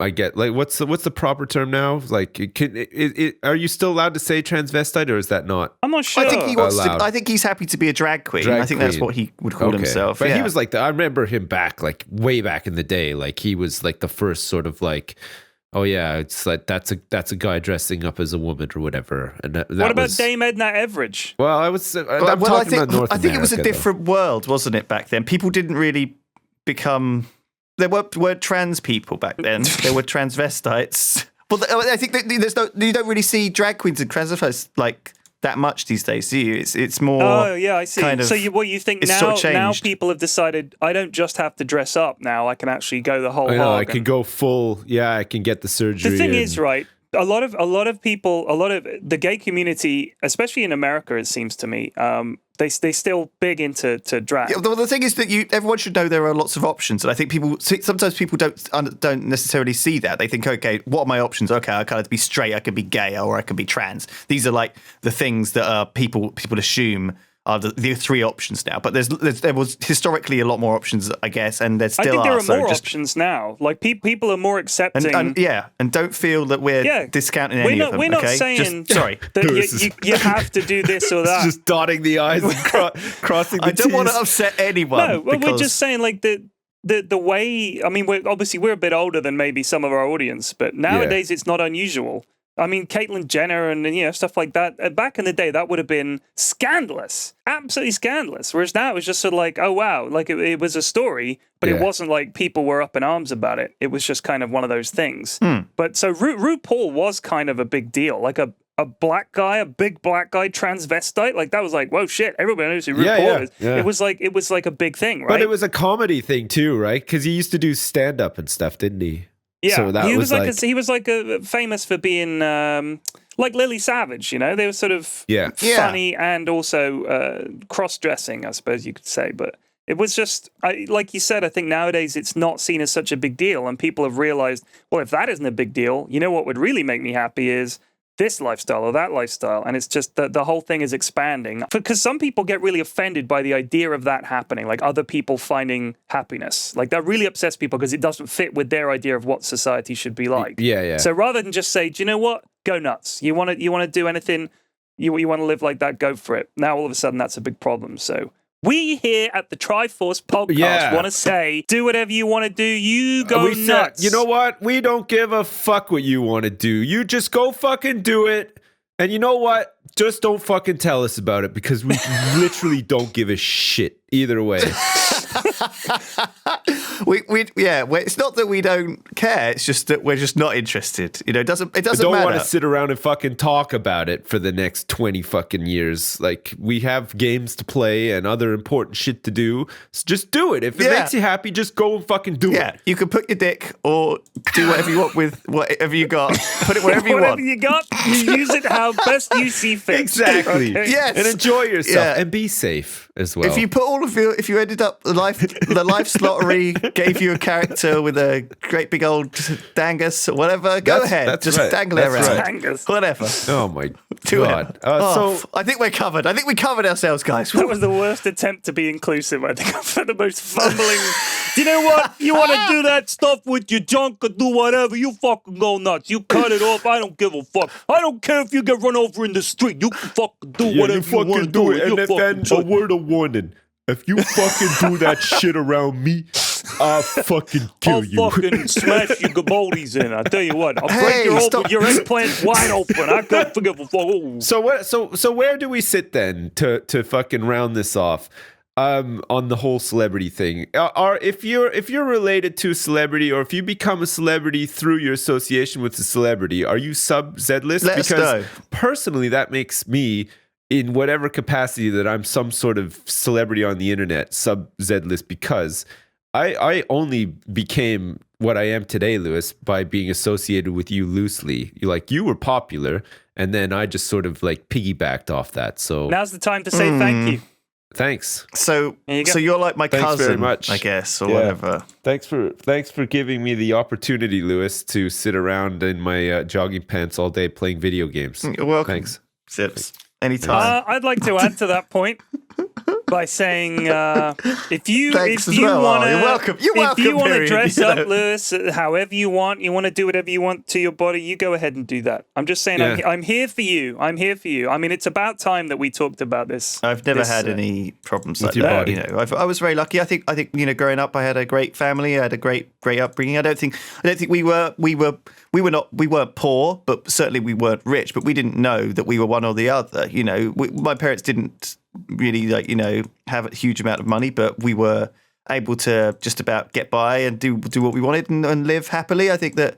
I get like what's the proper term now? Like, are you still allowed to say transvestite, or is that not? I'm not sure. I think he wants Allowed. I think he's happy to be a drag queen. Drag I think that's queen. what he would call himself. But yeah. he was like I remember him back like way back in the day. Like he was like the first sort of like, oh yeah, it's like that's a guy dressing up as a woman or whatever. And that what about was, Dame Edna Everage? Well, I'm Well, talking about North I think it was a America, though. different world, wasn't it, back then? People didn't really become. There weren't trans people back then. There were transvestites. Well, I think that you don't really see drag queens and transvestites like that much these days, do you? It's more. Oh yeah, I see. kind of- So you think it's now? sort of Now changed. people have decided I don't just have to dress up. Now I can actually go the whole I know, hog. I can go full. Yeah, I can get the surgery. The thing and- is, right? A lot of people, a lot of the gay community, especially in America, it seems to me, they still big into drag. Yeah, the thing is that everyone should know there are lots of options, and I think sometimes people don't necessarily see that. They think, okay, what are my options? Okay, I can be straight, I can be gay, or I can be trans. These are like the things that people assume are the three options now. But there was historically a lot more options, I guess, and there I still think there are so more just- options now. Like people are more accepting. and don't feel that we're discounting any of them. We're not okay? saying sorry. that you have to do this or that. just dotting the I's and crossing the I don't want to T's. upset anyone. No, well, we're because- just saying like the way. I mean, we're a bit older than maybe some of our audience, but nowadays it's not unusual. I mean, Caitlyn Jenner and stuff like that. Back in the day, that would have been scandalous, absolutely scandalous. Whereas now it was just sort of like, oh wow, like it was a story, but it wasn't like people were up in arms about it. It was just kind of one of those things. But so RuPaul was kind of a big deal, like a black guy, a big black guy, transvestite. Like that was like, whoa, shit! Everybody knows who RuPaul is. Yeah. It was like a big thing, right? But it was a comedy thing too, right? Because he used to do stand up and stuff, didn't he? Yeah, So that he was like famous for being like Lily Savage. They were sort of Yeah. funny and also cross-dressing, I suppose you could say. But it was just like you said. I think nowadays it's not seen as such a big deal, and people have realized, well, if that isn't a big deal, you know what would really make me happy is this lifestyle or that lifestyle. And it's just that the whole thing is expanding, because some people get really offended by the idea of that happening, like other people finding happiness. Like that really upsets people because it doesn't fit with their idea of what society should be like. Yeah. So rather than just say, do you know what, go nuts, you want to do anything, you want to live like that, go for it. Now all of a sudden that's a big problem. So we here at the Triforce Podcast want to say, do whatever you want to do. You go nuts. You know what? We don't give a fuck what you want to do. You just go fucking do it. And you know what? Just don't fucking tell us about it, because we literally don't give a shit either way. It's not that we don't care. It's just that we're just not interested. It doesn't I don't matter. want to sit around and fucking talk about it for the next 20 fucking years. Like, we have games to play and other important shit to do. So just do it. If it makes you happy, just go and fucking do it. Yeah, you can put your dick or do whatever you want with whatever you got. Put it wherever you Whatever want. you got, you use it how best you see fit. Exactly. Okay. Yes. And enjoy yourself Yeah. and be safe as well. If you ended up the life's lottery gave you a character with a great big old dangus or whatever, go ahead. that's Just right. dangle it That's around. right. Dangus. Whatever. Oh my Do god. it. So I think we're covered. I think we covered ourselves, guys. That was the worst attempt to be inclusive. I think I've had the most fumbling. Do you know what? You want to do that stuff with your junk or do whatever, you fucking go nuts. You cut it off. I don't give a fuck. I don't care if you get run over in the street. You can fucking do whatever you want to do. And then a word of warning. If you fucking do that shit around me, I'll fucking kill I'll you. fucking smash your gabaldies in. I tell you what, I'll Hey, break stop. your eggplant wide open. I can't forgive a fuck. Oh. So where do we sit then to fucking round this off? On the whole celebrity thing, if you're related to a celebrity, or if you become a celebrity through your association with the celebrity, are you sub Z-list? Let us know. Personally, that makes me, in whatever capacity that I'm some sort of celebrity on the internet, sub Z-list, because I only became what I am today, Lewis, by being associated with you loosely. You were popular, and then I just sort of like piggybacked off that. So Now's the time to say thank you. Thanks. So There you go. so you're like my Thanks cousin, very much. I guess, or Yeah. whatever. Thanks for giving me the opportunity, Lewis, to sit around in my jogging pants all day playing video games. You're welcome. Thanks. Sips. Anytime. I'd like to add to that point by saying, if you Thanks if as you well. want to, You're welcome. You're if you welcome, want to Pyrion, dress you know. up, Lewis, however you want to do whatever you want to your body, you go ahead and do that. I'm just saying, Yeah. I'm here for you. I'm here for you. I mean, it's about time that we talked about this. I've never this, had any problems like your that. body. You know, I was very lucky. I think growing up, I had a great family. I had a great upbringing. I don't think we weren't poor, but certainly we weren't rich. But we didn't know that we were one or the other. You know, my parents didn't really have a huge amount of money, but we were able to just about get by and do what we wanted and live happily. I think that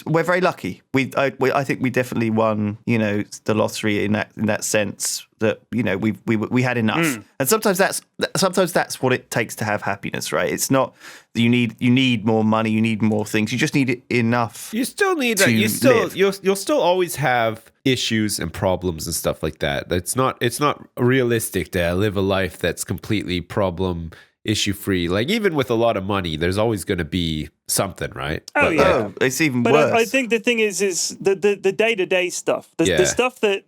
we're very lucky. I think we definitely won, the lottery in that sense that, we had enough. And sometimes that's what it takes to have happiness, right? It's not that you need more money, you need more things. You just need enough. You still need to that. live. You'll still always have issues and problems and stuff like that. It's not realistic to live a life that's completely problem issue free. Like even with a lot of money, there's always going to be something, right? Oh, But, yeah. Oh, it's even But worse. I think the thing is the day-to-day stuff. The stuff that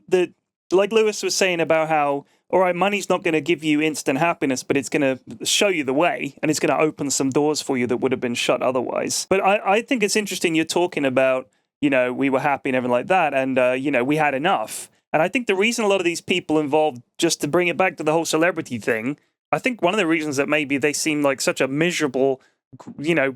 like Lewis was saying about how, all right, money's not going to give you instant happiness, but it's going to show you the way, and it's going to open some doors for you that would have been shut otherwise. But I think it's interesting you're talking about, we were happy and everything like that, and, we had enough. And I think the reason a lot of these people involved, just to bring it back to the whole celebrity thing, I think one of the reasons that maybe they seem like such a miserable,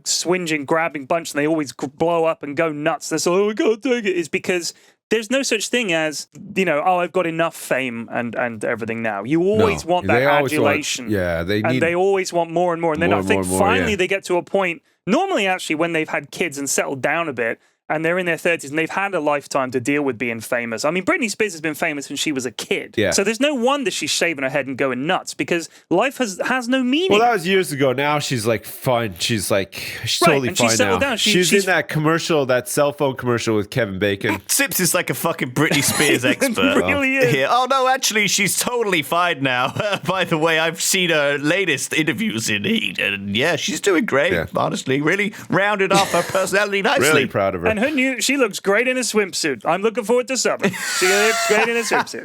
swinging, grabbing bunch, and they always blow up and go nuts. They're so, I can't take it, is because there's no such thing as, I've got enough fame and everything now. You always want that they always adulation. They always want more and more. And then More I and think more and more, finally yeah. they get to a point, normally actually when they've had kids and settled down a bit, and they're in their 30s and they've had a lifetime to deal with being famous. I mean, Britney Spears has been famous when she was a kid. Yeah. So there's no wonder she's shaving her head and going nuts, because life has no meaning. Well, that was years ago. Now she's like fine. She's totally and fine she's settled now. down. She's in that commercial, that cell phone commercial with Kevin Bacon. Sips is like a fucking Britney Spears expert. really is. Here. Oh no, actually, she's totally fine now. By the way, I've seen her latest interviews in Heat, and yeah, she's doing great. Yeah. Honestly, really rounded off her personality nicely. Really proud of her. And she looks great in a swimsuit. I'm looking forward to summer. She looks great in a swimsuit.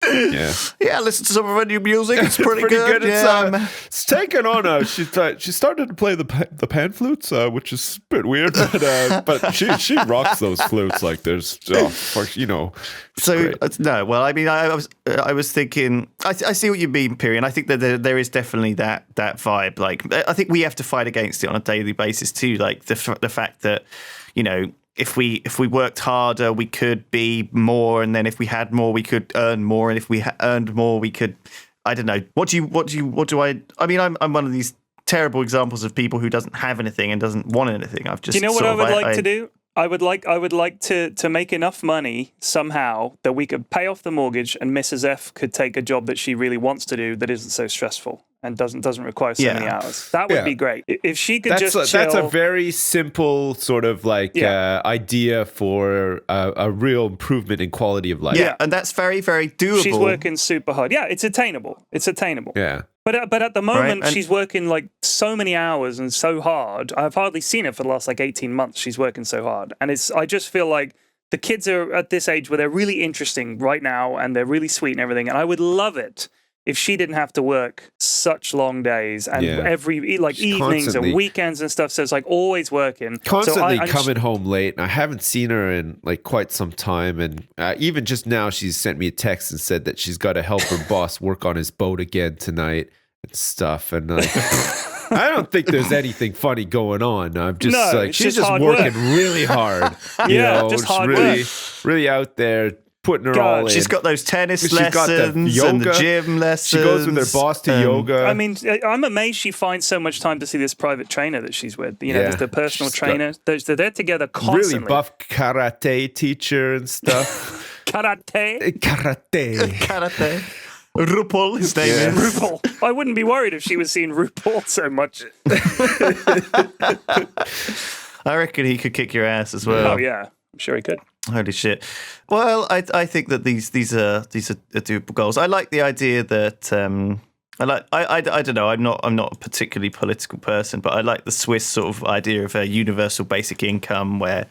Yeah. Yeah, listen to some of her new music. It's pretty, good. It's, it's taken on. She started to play the pan flutes, which is a bit weird, but she rocks those flutes like there's So great. no, well, I mean, I was thinking, I see what you mean, Pyrion. I think that there is definitely that vibe. Like, I think we have to fight against it on a daily basis too. Like the fact that if we worked harder, we could be more, and then if we had more, we could earn more, and if we earned more, we could. I don't know. What do I? I mean, I'm one of these terrible examples of people who doesn't have anything and doesn't want anything. I've just. Do you know what I would like to do? I would like to make enough money somehow that we could pay off the mortgage, and Mrs. F could take a job that she really wants to do that isn't so stressful and doesn't require so many hours. That would be great. If she could chill. That's a very simple sort of idea for a real improvement in quality of life. Yeah, and that's very, very doable. She's working super hard. Yeah, it's attainable. Yeah. But at the moment, Right, she's working like so many hours and so hard. I've hardly seen her for the last 18 months. She's working so hard. And I just feel like the kids are at this age where they're really interesting right now and they're really sweet and everything. And I would love it if she didn't have to work such long days and every evenings and weekends and stuff. So it's always working. Constantly coming home late. And I haven't seen her in quite some time. And even just now, she's sent me a text and said that she's got to help her boss work on his boat again tonight and stuff. And I don't think there's anything funny going on. I'm just she's just working really hard. Just hard work. Really out there. Putting her all in. She's got those tennis lessons got the yoga. and the gym lessons. She goes with her boss to yoga. I mean, I'm amazed she finds so much time to see this private trainer that she's with. There's the personal trainer. They're together constantly. Really buff karate teacher and stuff. Karate. RuPaul, his name is. RuPaul. I wouldn't be worried if she was seeing RuPaul so much. I reckon he could kick your ass as well. Oh, yeah. I'm sure he could. Holy shit! Well, I think that these are doable goals. I like the idea that I don't know. I'm not a particularly political person, but I like the Swiss sort of idea of a universal basic income where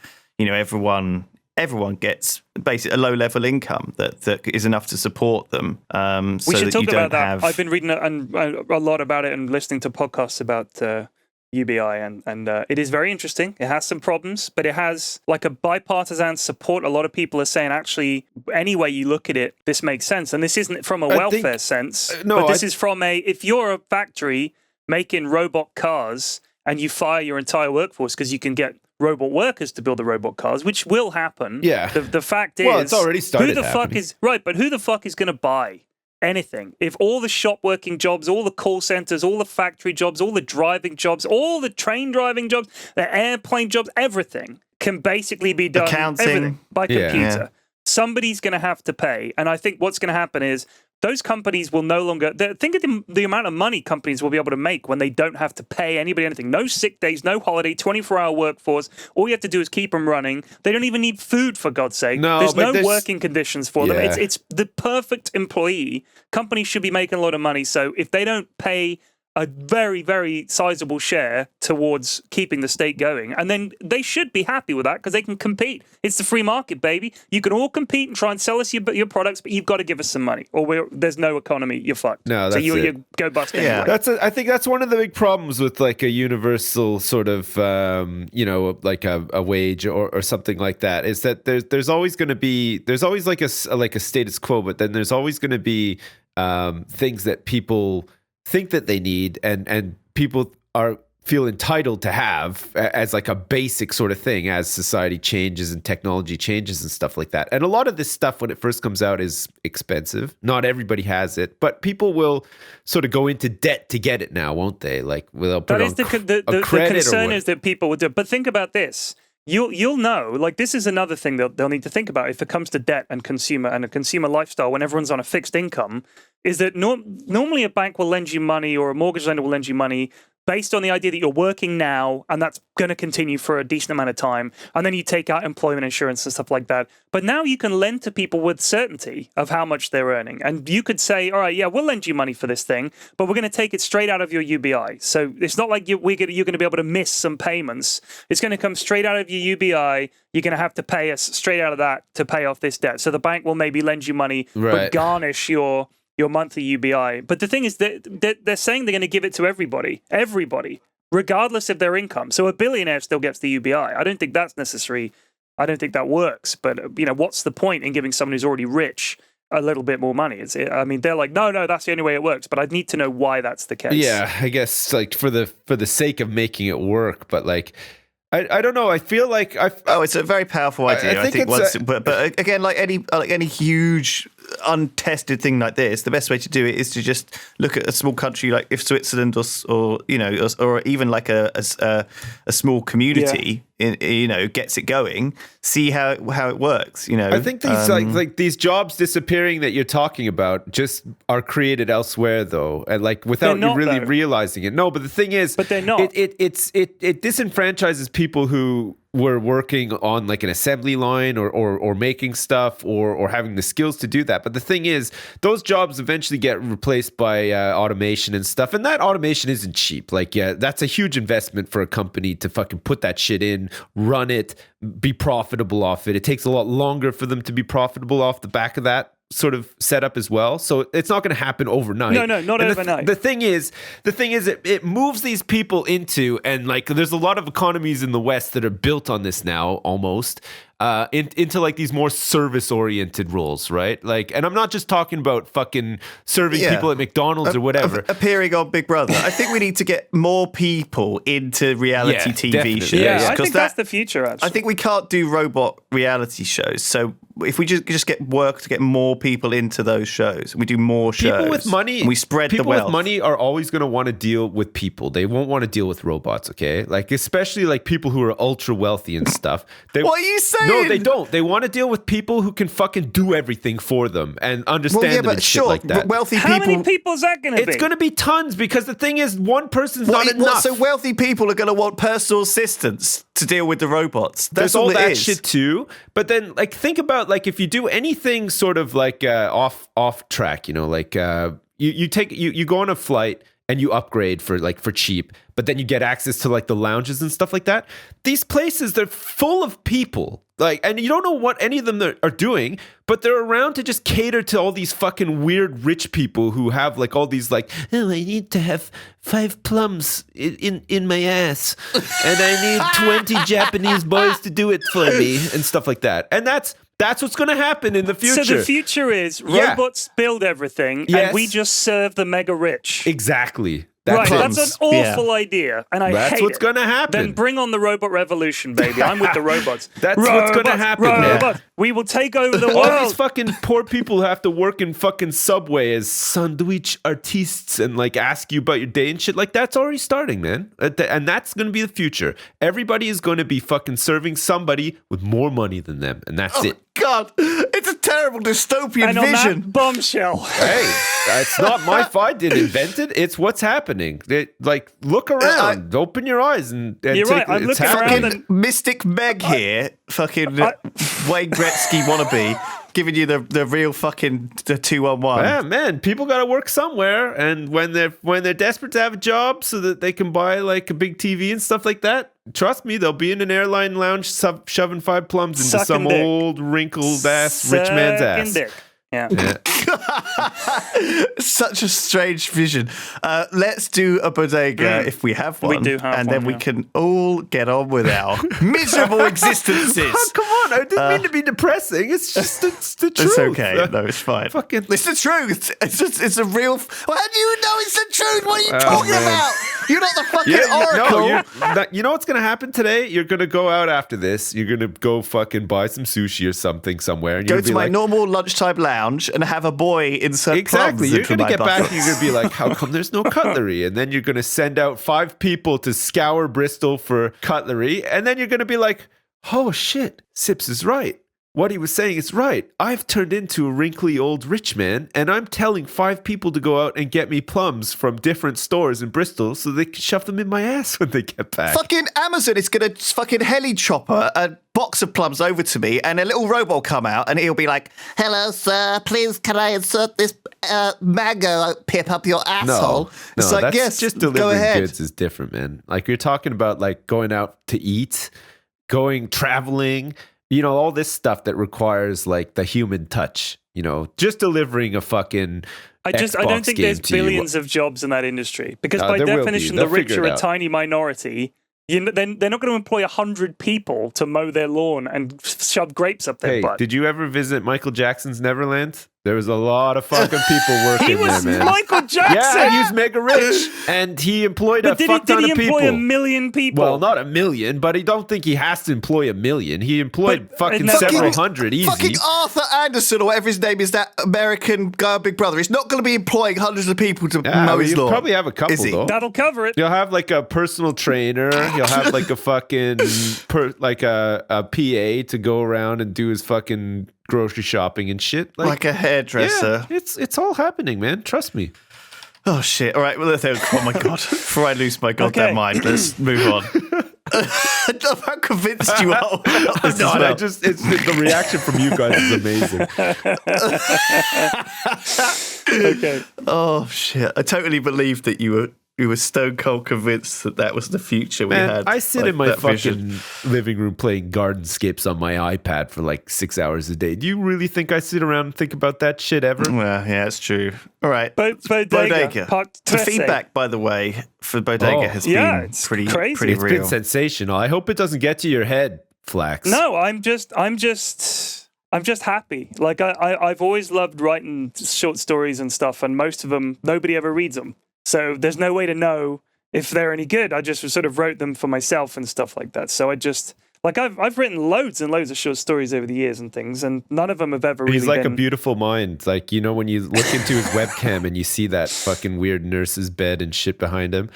everyone gets basically a low level income that is enough to support them. We should talk about that. I've been reading a lot about it and listening to podcasts about UBI, and it is very interesting. It has some problems, but it has like a bipartisan support. A lot of people are saying, actually, any way you look at it, this makes sense. And this isn't from a welfare sense, but this is from if you're a factory making robot cars and you fire your entire workforce because you can get robot workers to build the robot cars, which will happen. Yeah. The fact is, well, it's already started. Who the fuck is right? But who the fuck is going to buy anything if all the shop working jobs, all the call centers, all the factory jobs, all the driving jobs, all the train driving jobs, the airplane jobs, everything can basically be done by computer? Yeah. Somebody's going to have to pay, and I think what's going to happen is those companies will no longer... Think of the amount of money companies will be able to make when they don't have to pay anybody anything. No sick days, no holiday, 24-hour workforce. All you have to do is keep them running. They don't even need food, for God's sake. There's no working conditions for them. It's the perfect employee. Companies should be making a lot of money, so if they don't pay a very, very sizable share towards keeping the state going, and then they should be happy with that because they can compete. It's the free market, baby. You can all compete and try and sell us your products, but you've got to give us some money, or there's no economy. You're fucked. No, that's you go bust anyway. I think that's one of the big problems with like a universal sort of like a wage or something like that, is that there's always like a status quo, but then there's always going to be things that people think that they need and people feel entitled to have as like a basic sort of thing as society changes and technology changes and stuff like that. And a lot of this stuff when it first comes out is expensive. Not everybody has it, but people will sort of go into debt to get it now, won't they? Like they'll put on the concern is that people would do. But think about this. You'll know, like this is another thing they'll need to think about if it comes to debt and a consumer lifestyle when everyone's on a fixed income, is that normally a bank will lend you money or a mortgage lender will lend you money based on the idea that you're working now and that's going to continue for a decent amount of time. And then you take out employment insurance and stuff like that. But now you can lend to people with certainty of how much they're earning. And you could say, all right, yeah, we'll lend you money for this thing, but we're going to take it straight out of your UBI. So it's not like you're going to be able to miss some payments. It's going to come straight out of your UBI. You're going to have to pay us straight out of that to pay off this debt. So the bank will maybe lend you money, but garnish your monthly UBI. But the thing is that they're saying they're going to give it to everybody, regardless of their income. So a billionaire still gets the UBI. I don't think that's necessary. I don't think that works. But, what's the point in giving someone who's already rich a little bit more money? They're like, no, that's the only way it works. But I'd need to know why that's the case. Yeah, I guess like for the sake of making it work. But like, I don't know. I feel like it's a very powerful idea. I think but again, like any huge untested thing like this, the best way to do it is to just look at a small country like if Switzerland or even like a small community gets it going, see how it works. I think these like these jobs disappearing that you're talking about just are created elsewhere though, and like without you really realizing it. No, but the thing is, but they're not. It disenfranchises people who were working on like an assembly line or making stuff or having the skills to do that. But the thing is, those jobs eventually get replaced by automation and stuff. And that automation isn't cheap. Like, yeah, that's a huge investment for a company to fucking put that shit in, run it, be profitable off it. It takes a lot longer for them to be profitable off the back of that sort of setup as well. So it's not going to happen overnight. No, not overnight. The thing is it moves these people into, and like there's a lot of economies in the West that are built on this now almost, into like these more service oriented roles, right? Like, and I'm not just talking about fucking serving people at McDonald's or whatever. Appearing on Big Brother. I think we need to get more people into reality TV definitely. shows. Yeah, I think that's the future, actually. I think we can't do robot reality shows. So if we just get work to get more people into those shows, we do more shows. People with money, and we spread the wealth. People with money are always going to want to deal with people. They won't want to deal with robots, okay? Like, especially like people who are ultra wealthy and stuff. What are you saying? No, they don't. They want to deal with people who can fucking do everything for them and understand them and shit like that. Wealthy How people. many people is that going to be? It's going to be tons because the thing is, one person's not enough. So wealthy people are going to want personal assistants to deal with the robots. That's There's all that is. shit too. But then, like, think about like if you do anything sort of like off track, you know, like you go on a flight and you upgrade for cheap, but then you get access to like the lounges and stuff like that. These places, they're full of people. Like, and you don't know what any of them are doing, but they're around to just cater to all these fucking weird rich people who have like all these like, oh, I need to have 5 plums in my ass, and I need 20 Japanese boys to do it for me and stuff like that. And that's what's going to happen in the future. So the future is robots build everything, and we just serve the mega rich. Exactly. That's an awful idea, and I hate it. That's what's going to happen. Then bring on the robot revolution, baby. I'm with the robots. That's what's going to happen. Robots. We will take over the world. All these fucking poor people who have to work in fucking Subway as sandwich artistes and like ask you about your day and shit. Like that's already starting, man. And that's going to be the future. Everybody is going to be fucking serving somebody with more money than them, and that's it. God, it's a terrible dystopian and on vision. That bombshell. Hey, it's not my fault. I didn't invent it. It's what's happening. Like, look around, open your eyes, and you're take right. I'm it's looking happening. around and Mystic Meg here, fucking Wayne Gretzky wannabe, giving you the real fucking the 2-on-1. Yeah, man, people got to work somewhere, and when they're desperate to have a job so that they can buy like a big TV and stuff like that, trust me, they'll be in an airline lounge shoving 5 plums into some old wrinkled ass rich man's ass. Dick. Yeah. Such a strange vision. Let's do a bodega if we have one. We do have and one, then we can all get on with our miserable existences. Oh, come on. I didn't mean to be depressing. It's just it's the truth. It's okay. No, it's fine. Fucking... It's the truth. It's a real... Well, how do you know it's the truth? What are you talking about? You're not the fucking oracle. No, you know what's going to happen today? You're going to go out after this. You're going to go fucking buy some sushi or something somewhere. And go to my normal lunchtime lounge and have a boy insert exactly. You're going to get buckets. back and you're going to be like, how come there's no cutlery? And then you're going to send out 5 people to scour Bristol for cutlery. And then you're going to be like, oh shit, Sips is right. What he was saying is right. I've turned into a wrinkly old rich man, and I'm telling 5 people to go out and get me plums from different stores in Bristol so they can shove them in my ass when they get back. Fucking Amazon is going to fucking heli chopper a box of plums over to me, and a little robot will come out, and he'll be like, hello, sir, please can I insert this mango pip up your asshole? No, it's like, that's yes, just go delivering ahead. goods is different, man. Like you're talking about like going out to eat, traveling, you know, all this stuff that requires like the human touch, you know, just delivering a fucking I don't think there's billions of jobs in that industry because by definition, the rich are a tiny minority. They're not going to employ 100 people to mow their lawn and shove grapes up their butt. Did you ever visit Michael Jackson's Neverland? There was a lot of fucking people working there, man. He was Michael Jackson. Yeah, he was mega rich, and he employed a fuck ton of people. Did he employ 1 million people? Well, not 1 million, but I don't think he has to employ 1 million. He employed several hundred easy. Fucking Arthur Anderson or whatever his name is, that American guy on Big Brother. He's not going to be employing hundreds of people to mow his lawn. You'll probably have a couple, though. That'll cover it. You'll have like a personal trainer. You'll have like a fucking a PA to go around and do his fucking grocery shopping and shit. Like a hairdresser. Yeah, it's all happening, man. Trust me. Oh shit! All right, well, oh my god! Before I lose my goddamn mind, let's move on. I love how convinced you are. The reaction from you guys is amazing. Okay. Oh shit! I totally believed that you were stone cold convinced that was the future we had. I sit in my fucking living room playing Gardenscapes on my iPad for like 6 hours a day. Do you really think I sit around and think about that shit ever? Well, yeah, it's true. All right. Bodega. The feedback, by the way, for Bodega has been pretty crazy. Pretty it's real. Been sensational. I hope it doesn't get to your head, Flax. No, I'm just happy. Like I've always loved writing short stories and stuff, and most of them, nobody ever reads them. So there's no way to know if they're any good. I just sort of wrote them for myself and stuff like that. So I just, like, I've written loads and loads of short stories over the years and things, and none of them have ever really He's like been... a beautiful mind. Like, you know, when you look into his webcam and you see that fucking weird nurse's bed and shit behind him,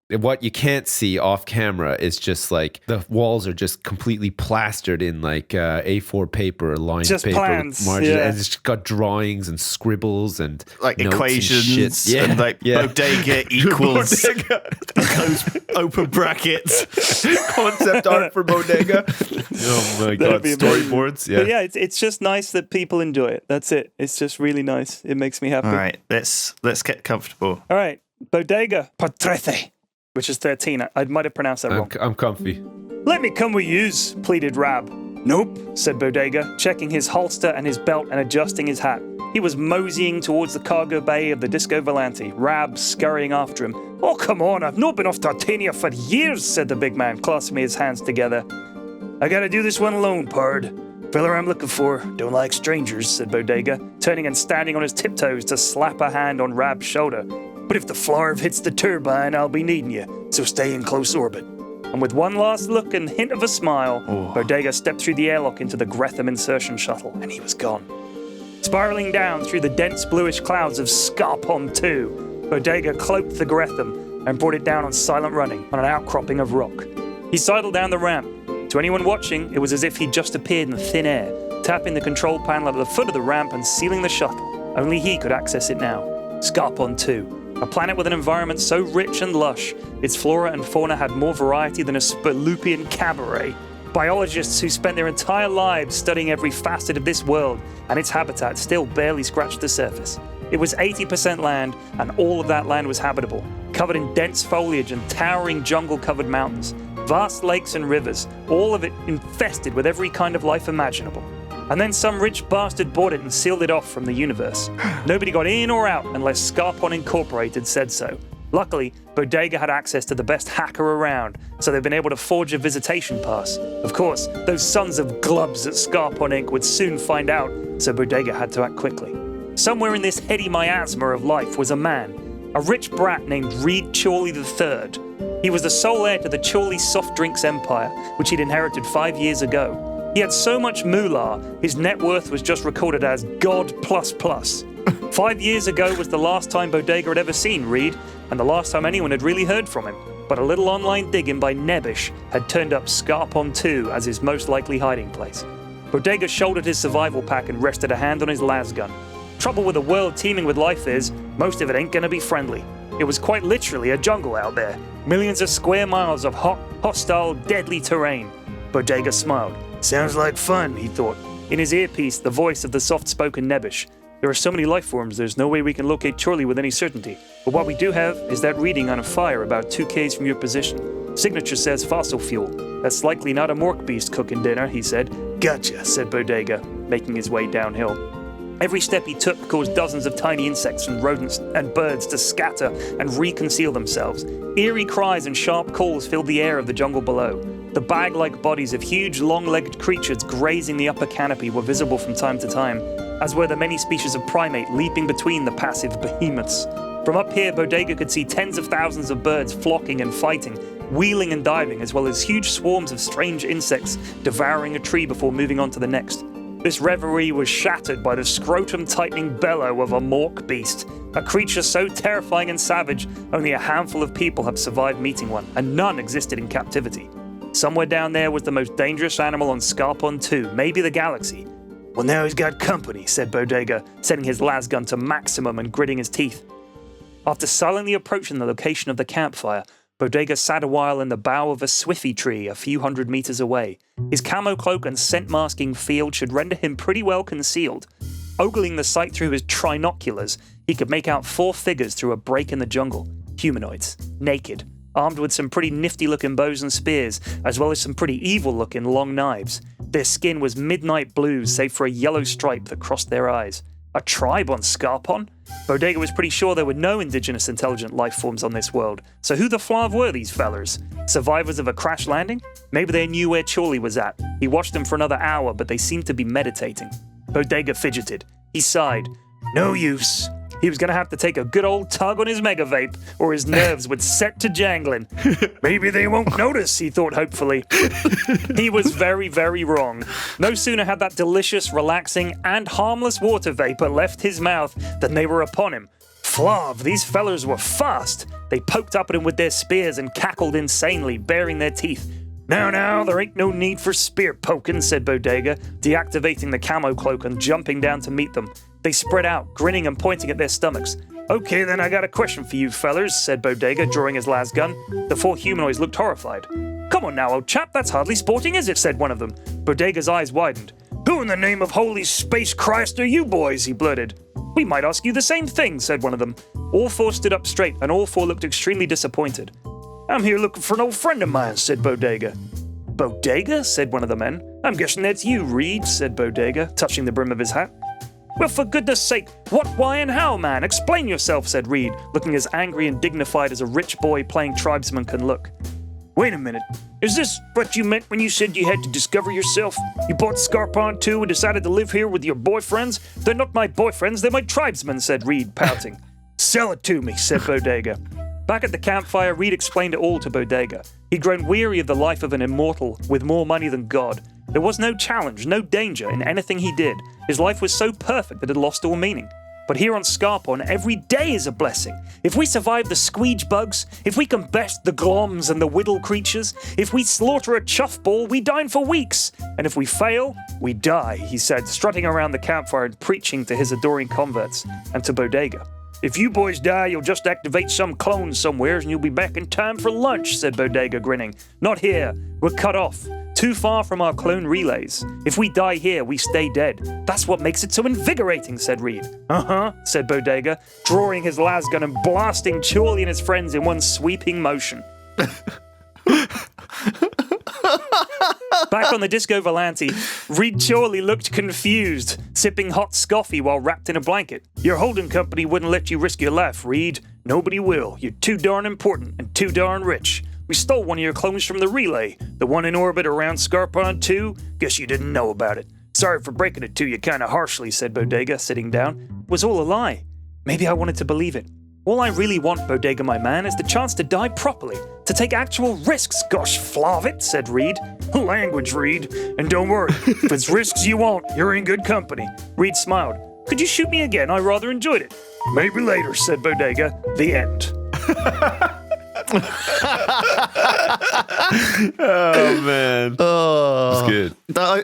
what you can't see off camera is just like the walls are just completely plastered in like A4 paper, lined just paper, plans, margin, yeah. and it's got drawings and scribbles and like notes equations and, and like bodega equals bodega. close open brackets. Concept art for bodega. Oh my god, be amazing. storyboards. But yeah, it's just nice that people enjoy it. That's it. It's just really nice. It makes me happy. All right, let's get comfortable. All right. Bodega Patrece, which is 13. I might have pronounced that wrong. I'm comfy. Let me come with yous, pleaded Rab. Nope, said Bodega, checking his holster and his belt and adjusting his hat. He was moseying towards the cargo bay of the Disco Volante, Rab scurrying after him. Oh, come on, I've not been off Tartania for years, said the big man, clasping his hands together. I gotta do this one alone, pard. Fella I'm looking for. Don't like strangers, said Bodega, turning and standing on his tiptoes to slap a hand on Rab's shoulder. But if the flarv hits the turbine, I'll be needing you, so stay in close orbit. And with one last look and hint of a smile, Bodega stepped through the airlock into the Gretham insertion shuttle, and he was gone. Spiraling down through the dense bluish clouds of Scarpon 2, Bodega cloaked the Gretham and brought it down on silent running on an outcropping of rock. He sidled down the ramp. To anyone watching, it was as if he'd just appeared in thin air, tapping the control panel at the foot of the ramp and sealing the shuttle. Only he could access it now. Scarpon 2. A planet with an environment so rich and lush, its flora and fauna had more variety than a Spurlupian cabaret. Biologists who spent their entire lives studying every facet of this world and its habitat still barely scratched the surface. It was 80% land, and all of that land was habitable, covered in dense foliage and towering jungle-covered mountains, vast lakes and rivers, all of it infested with every kind of life imaginable. And then some rich bastard bought it and sealed it off from the universe. Nobody got in or out unless Scarpon Incorporated said so. Luckily, Bodega had access to the best hacker around, so they've been able to forge a visitation pass. Of course, those sons of glubs at Scarpon Inc. would soon find out, so Bodega had to act quickly. Somewhere in this heady miasma of life was a man, a rich brat named Reed Chorley III. He was the sole heir to the Chorley soft drinks empire, which he'd inherited 5 years ago. He had so much moolah, his net worth was just recorded as God++. 5 years ago was the last time Bodega had ever seen Reed, and the last time anyone had really heard from him. But a little online digging by Nebbish had turned up Scarpon 2 as his most likely hiding place. Bodega shouldered his survival pack and rested a hand on his lasgun. Trouble with a world teeming with life is, most of it ain't gonna be friendly. It was quite literally a jungle out there. Millions of square miles of hot, hostile, deadly terrain. Bodega smiled. Sounds like fun, he thought. In his earpiece, the voice of the soft-spoken Nebbish. There are so many life forms, there's no way we can locate Chorley with any certainty. But what we do have is that reading on a fire about 2 k's from your position. Signature says fossil fuel. That's likely not a mork beast cooking dinner, he said. Gotcha, said Bodega, making his way downhill. Every step he took caused dozens of tiny insects and rodents and birds to scatter and reconceal themselves. Eerie cries and sharp calls filled the air of the jungle below. The bag-like bodies of huge, long-legged creatures grazing the upper canopy were visible from time to time, as were the many species of primate leaping between the passive behemoths. From up here, Bodega could see tens of thousands of birds flocking and fighting, wheeling and diving, as well as huge swarms of strange insects devouring a tree before moving on to the next. This reverie was shattered by the scrotum-tightening bellow of a mork beast, a creature so terrifying and savage only a handful of people have survived meeting one, and none existed in captivity. Somewhere down there was the most dangerous animal on Scarpon 2, maybe the galaxy. Well, now he's got company, said Bodega, setting his lasgun to maximum and gritting his teeth. After silently approaching the location of the campfire, Bodega sat a while in the bough of a swiffy tree a few hundred meters away. His camo cloak and scent-masking field should render him pretty well concealed. Ogling the sight through his trinoculars, he could make out 4 figures through a break in the jungle. Humanoids, naked, armed with some pretty nifty-looking bows and spears, as well as some pretty evil-looking long knives. Their skin was midnight blue, save for a yellow stripe that crossed their eyes. A tribe on Scarpon? Bodega was pretty sure there were no indigenous intelligent life forms on this world. So who the flav were these fellers? Survivors of a crash landing? Maybe they knew where Chorley was at. He watched them for another hour, but they seemed to be meditating. Bodega fidgeted. He sighed. No use. He was going to have to take a good old tug on his mega vape, or his nerves would set to jangling. Maybe they won't notice, he thought hopefully. He was very, very wrong. No sooner had that delicious, relaxing, and harmless water vapor left his mouth than they were upon him. Flav, these fellers were fast. They poked up at him with their spears and cackled insanely, baring their teeth. Now, there ain't no need for spear poking, said Bodega, deactivating the camo cloak and jumping down to meet them. They spread out, grinning and pointing at their stomachs. Okay, then I got a question for you fellers, said Bodega, drawing his lasgun. The 4 humanoids looked horrified. Come on now, old chap, that's hardly sporting, is it? Said one of them. Bodega's eyes widened. Who in the name of holy space Christ are you boys? He blurted. We might ask you the same thing, said one of them. All 4 stood up straight, and all 4 looked extremely disappointed. I'm here looking for an old friend of mine, said Bodega. Bodega? Said one of the men. I'm guessing that's you, Reed, said Bodega, touching the brim of his hat. Well, for goodness sake, what, why, and how, man? Explain yourself, said Reed, looking as angry and dignified as a rich boy playing tribesman can look. Wait a minute. Is this what you meant when you said you had to discover yourself? You bought Scarpon too and decided to live here with your boyfriends? They're not my boyfriends, they're my tribesmen, said Reed, pouting. Sell it to me, said Bodega. Back at the campfire, Reed explained it all to Bodega. He'd grown weary of the life of an immortal with more money than God. There was no challenge, no danger in anything he did. His life was so perfect that it lost all meaning. But here on Scarpon, every day is a blessing. If we survive the squeege bugs, if we can best the gloms and the whittle creatures, if we slaughter a chuff ball, we dine for weeks. And if we fail, we die, he said, strutting around the campfire and preaching to his adoring converts and to Bodega. If you boys die, you'll just activate some clone somewheres and you'll be back in time for lunch, said Bodega, grinning. Not here. We're cut off. Too far from our clone relays. If we die here, we stay dead. That's what makes it so invigorating, said Reed. Uh-huh, said Bodega, drawing his lasgun and blasting Chorley and his friends in one sweeping motion. Back on the Disco Volante, Reed Chorley looked confused, sipping hot scoffy while wrapped in a blanket. Your holding company wouldn't let you risk your life, Reed. Nobody will. You're too darn important and too darn rich. We stole one of your clones from the relay, the one in orbit around Scarpon 2. Guess you didn't know about it. Sorry for breaking it to you kind of harshly, said Bodega, sitting down. It was all a lie. Maybe I wanted to believe it. All I really want, Bodega, my man, is the chance to die properly, to take actual risks, gosh flav it, said Reed. Language, Reed. And don't worry, if it's risks you want, you're in good company. Reed smiled. Could you shoot me again? I rather enjoyed it. Maybe later, said Bodega. The end. Oh man, Oh, it's good.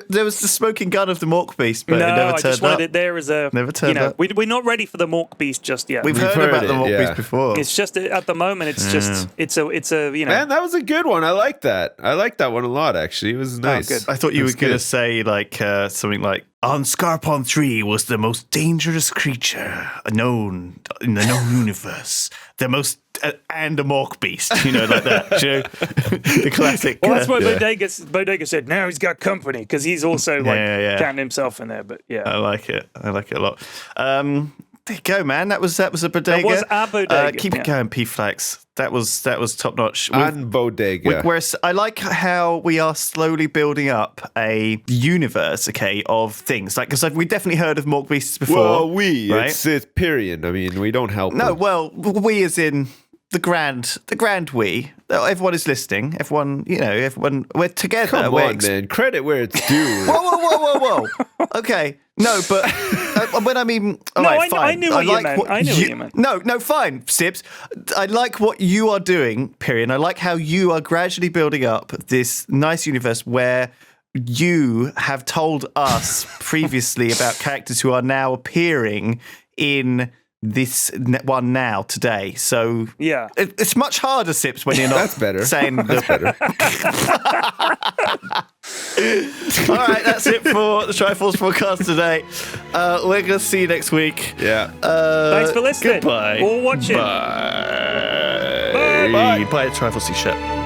There was the smoking gun of the Mork Beast, but it never turned I just wanted it there as a. Never turned up. We're not ready for the Mork Beast just yet. We've heard about the Mork Beast before. It's just at the moment. It's just it's a Man, that was a good one. I like that. I like that one a lot. Actually, it was nice. good. I thought you were going to say like something like on Scarpon 3 was the most dangerous creature known in the known universe. The most and a Mork Beast, like that. You know? The classic. Well, that's what Bodega said. Now he's got company because he's also counting himself in there. But yeah, I like it. I like it a lot. There you go, man. That was a Bodega. That was a Bodega. Keep it going, P-Flax. That was top notch. And Bodega. I like how we are slowly building up a universe, of things. Like, because we definitely heard of Mork Beasts before. Well, right? It's Pyrion. I mean, we don't help. No, them. well, we as in the grand we. Everyone is listening. Everyone, we're together. Come on, man. Credit where it's due. Whoa. Okay. No, but when I mean, all right, fine. I knew what you meant. I knew what you meant. No, fine, Sips. I like what you are doing, Pyrion. I like how you are gradually building up this nice universe where you have told us previously about characters who are now appearing in this one now today. So yeah, it's much harder, Sips, when you're not That's better. saying That's better. All right, that's it for the Triforce Podcast today. We're going to see you next week. Yeah. Thanks for listening. Goodbye. Or watching. Bye. Bye. Bye, Triforce shirt.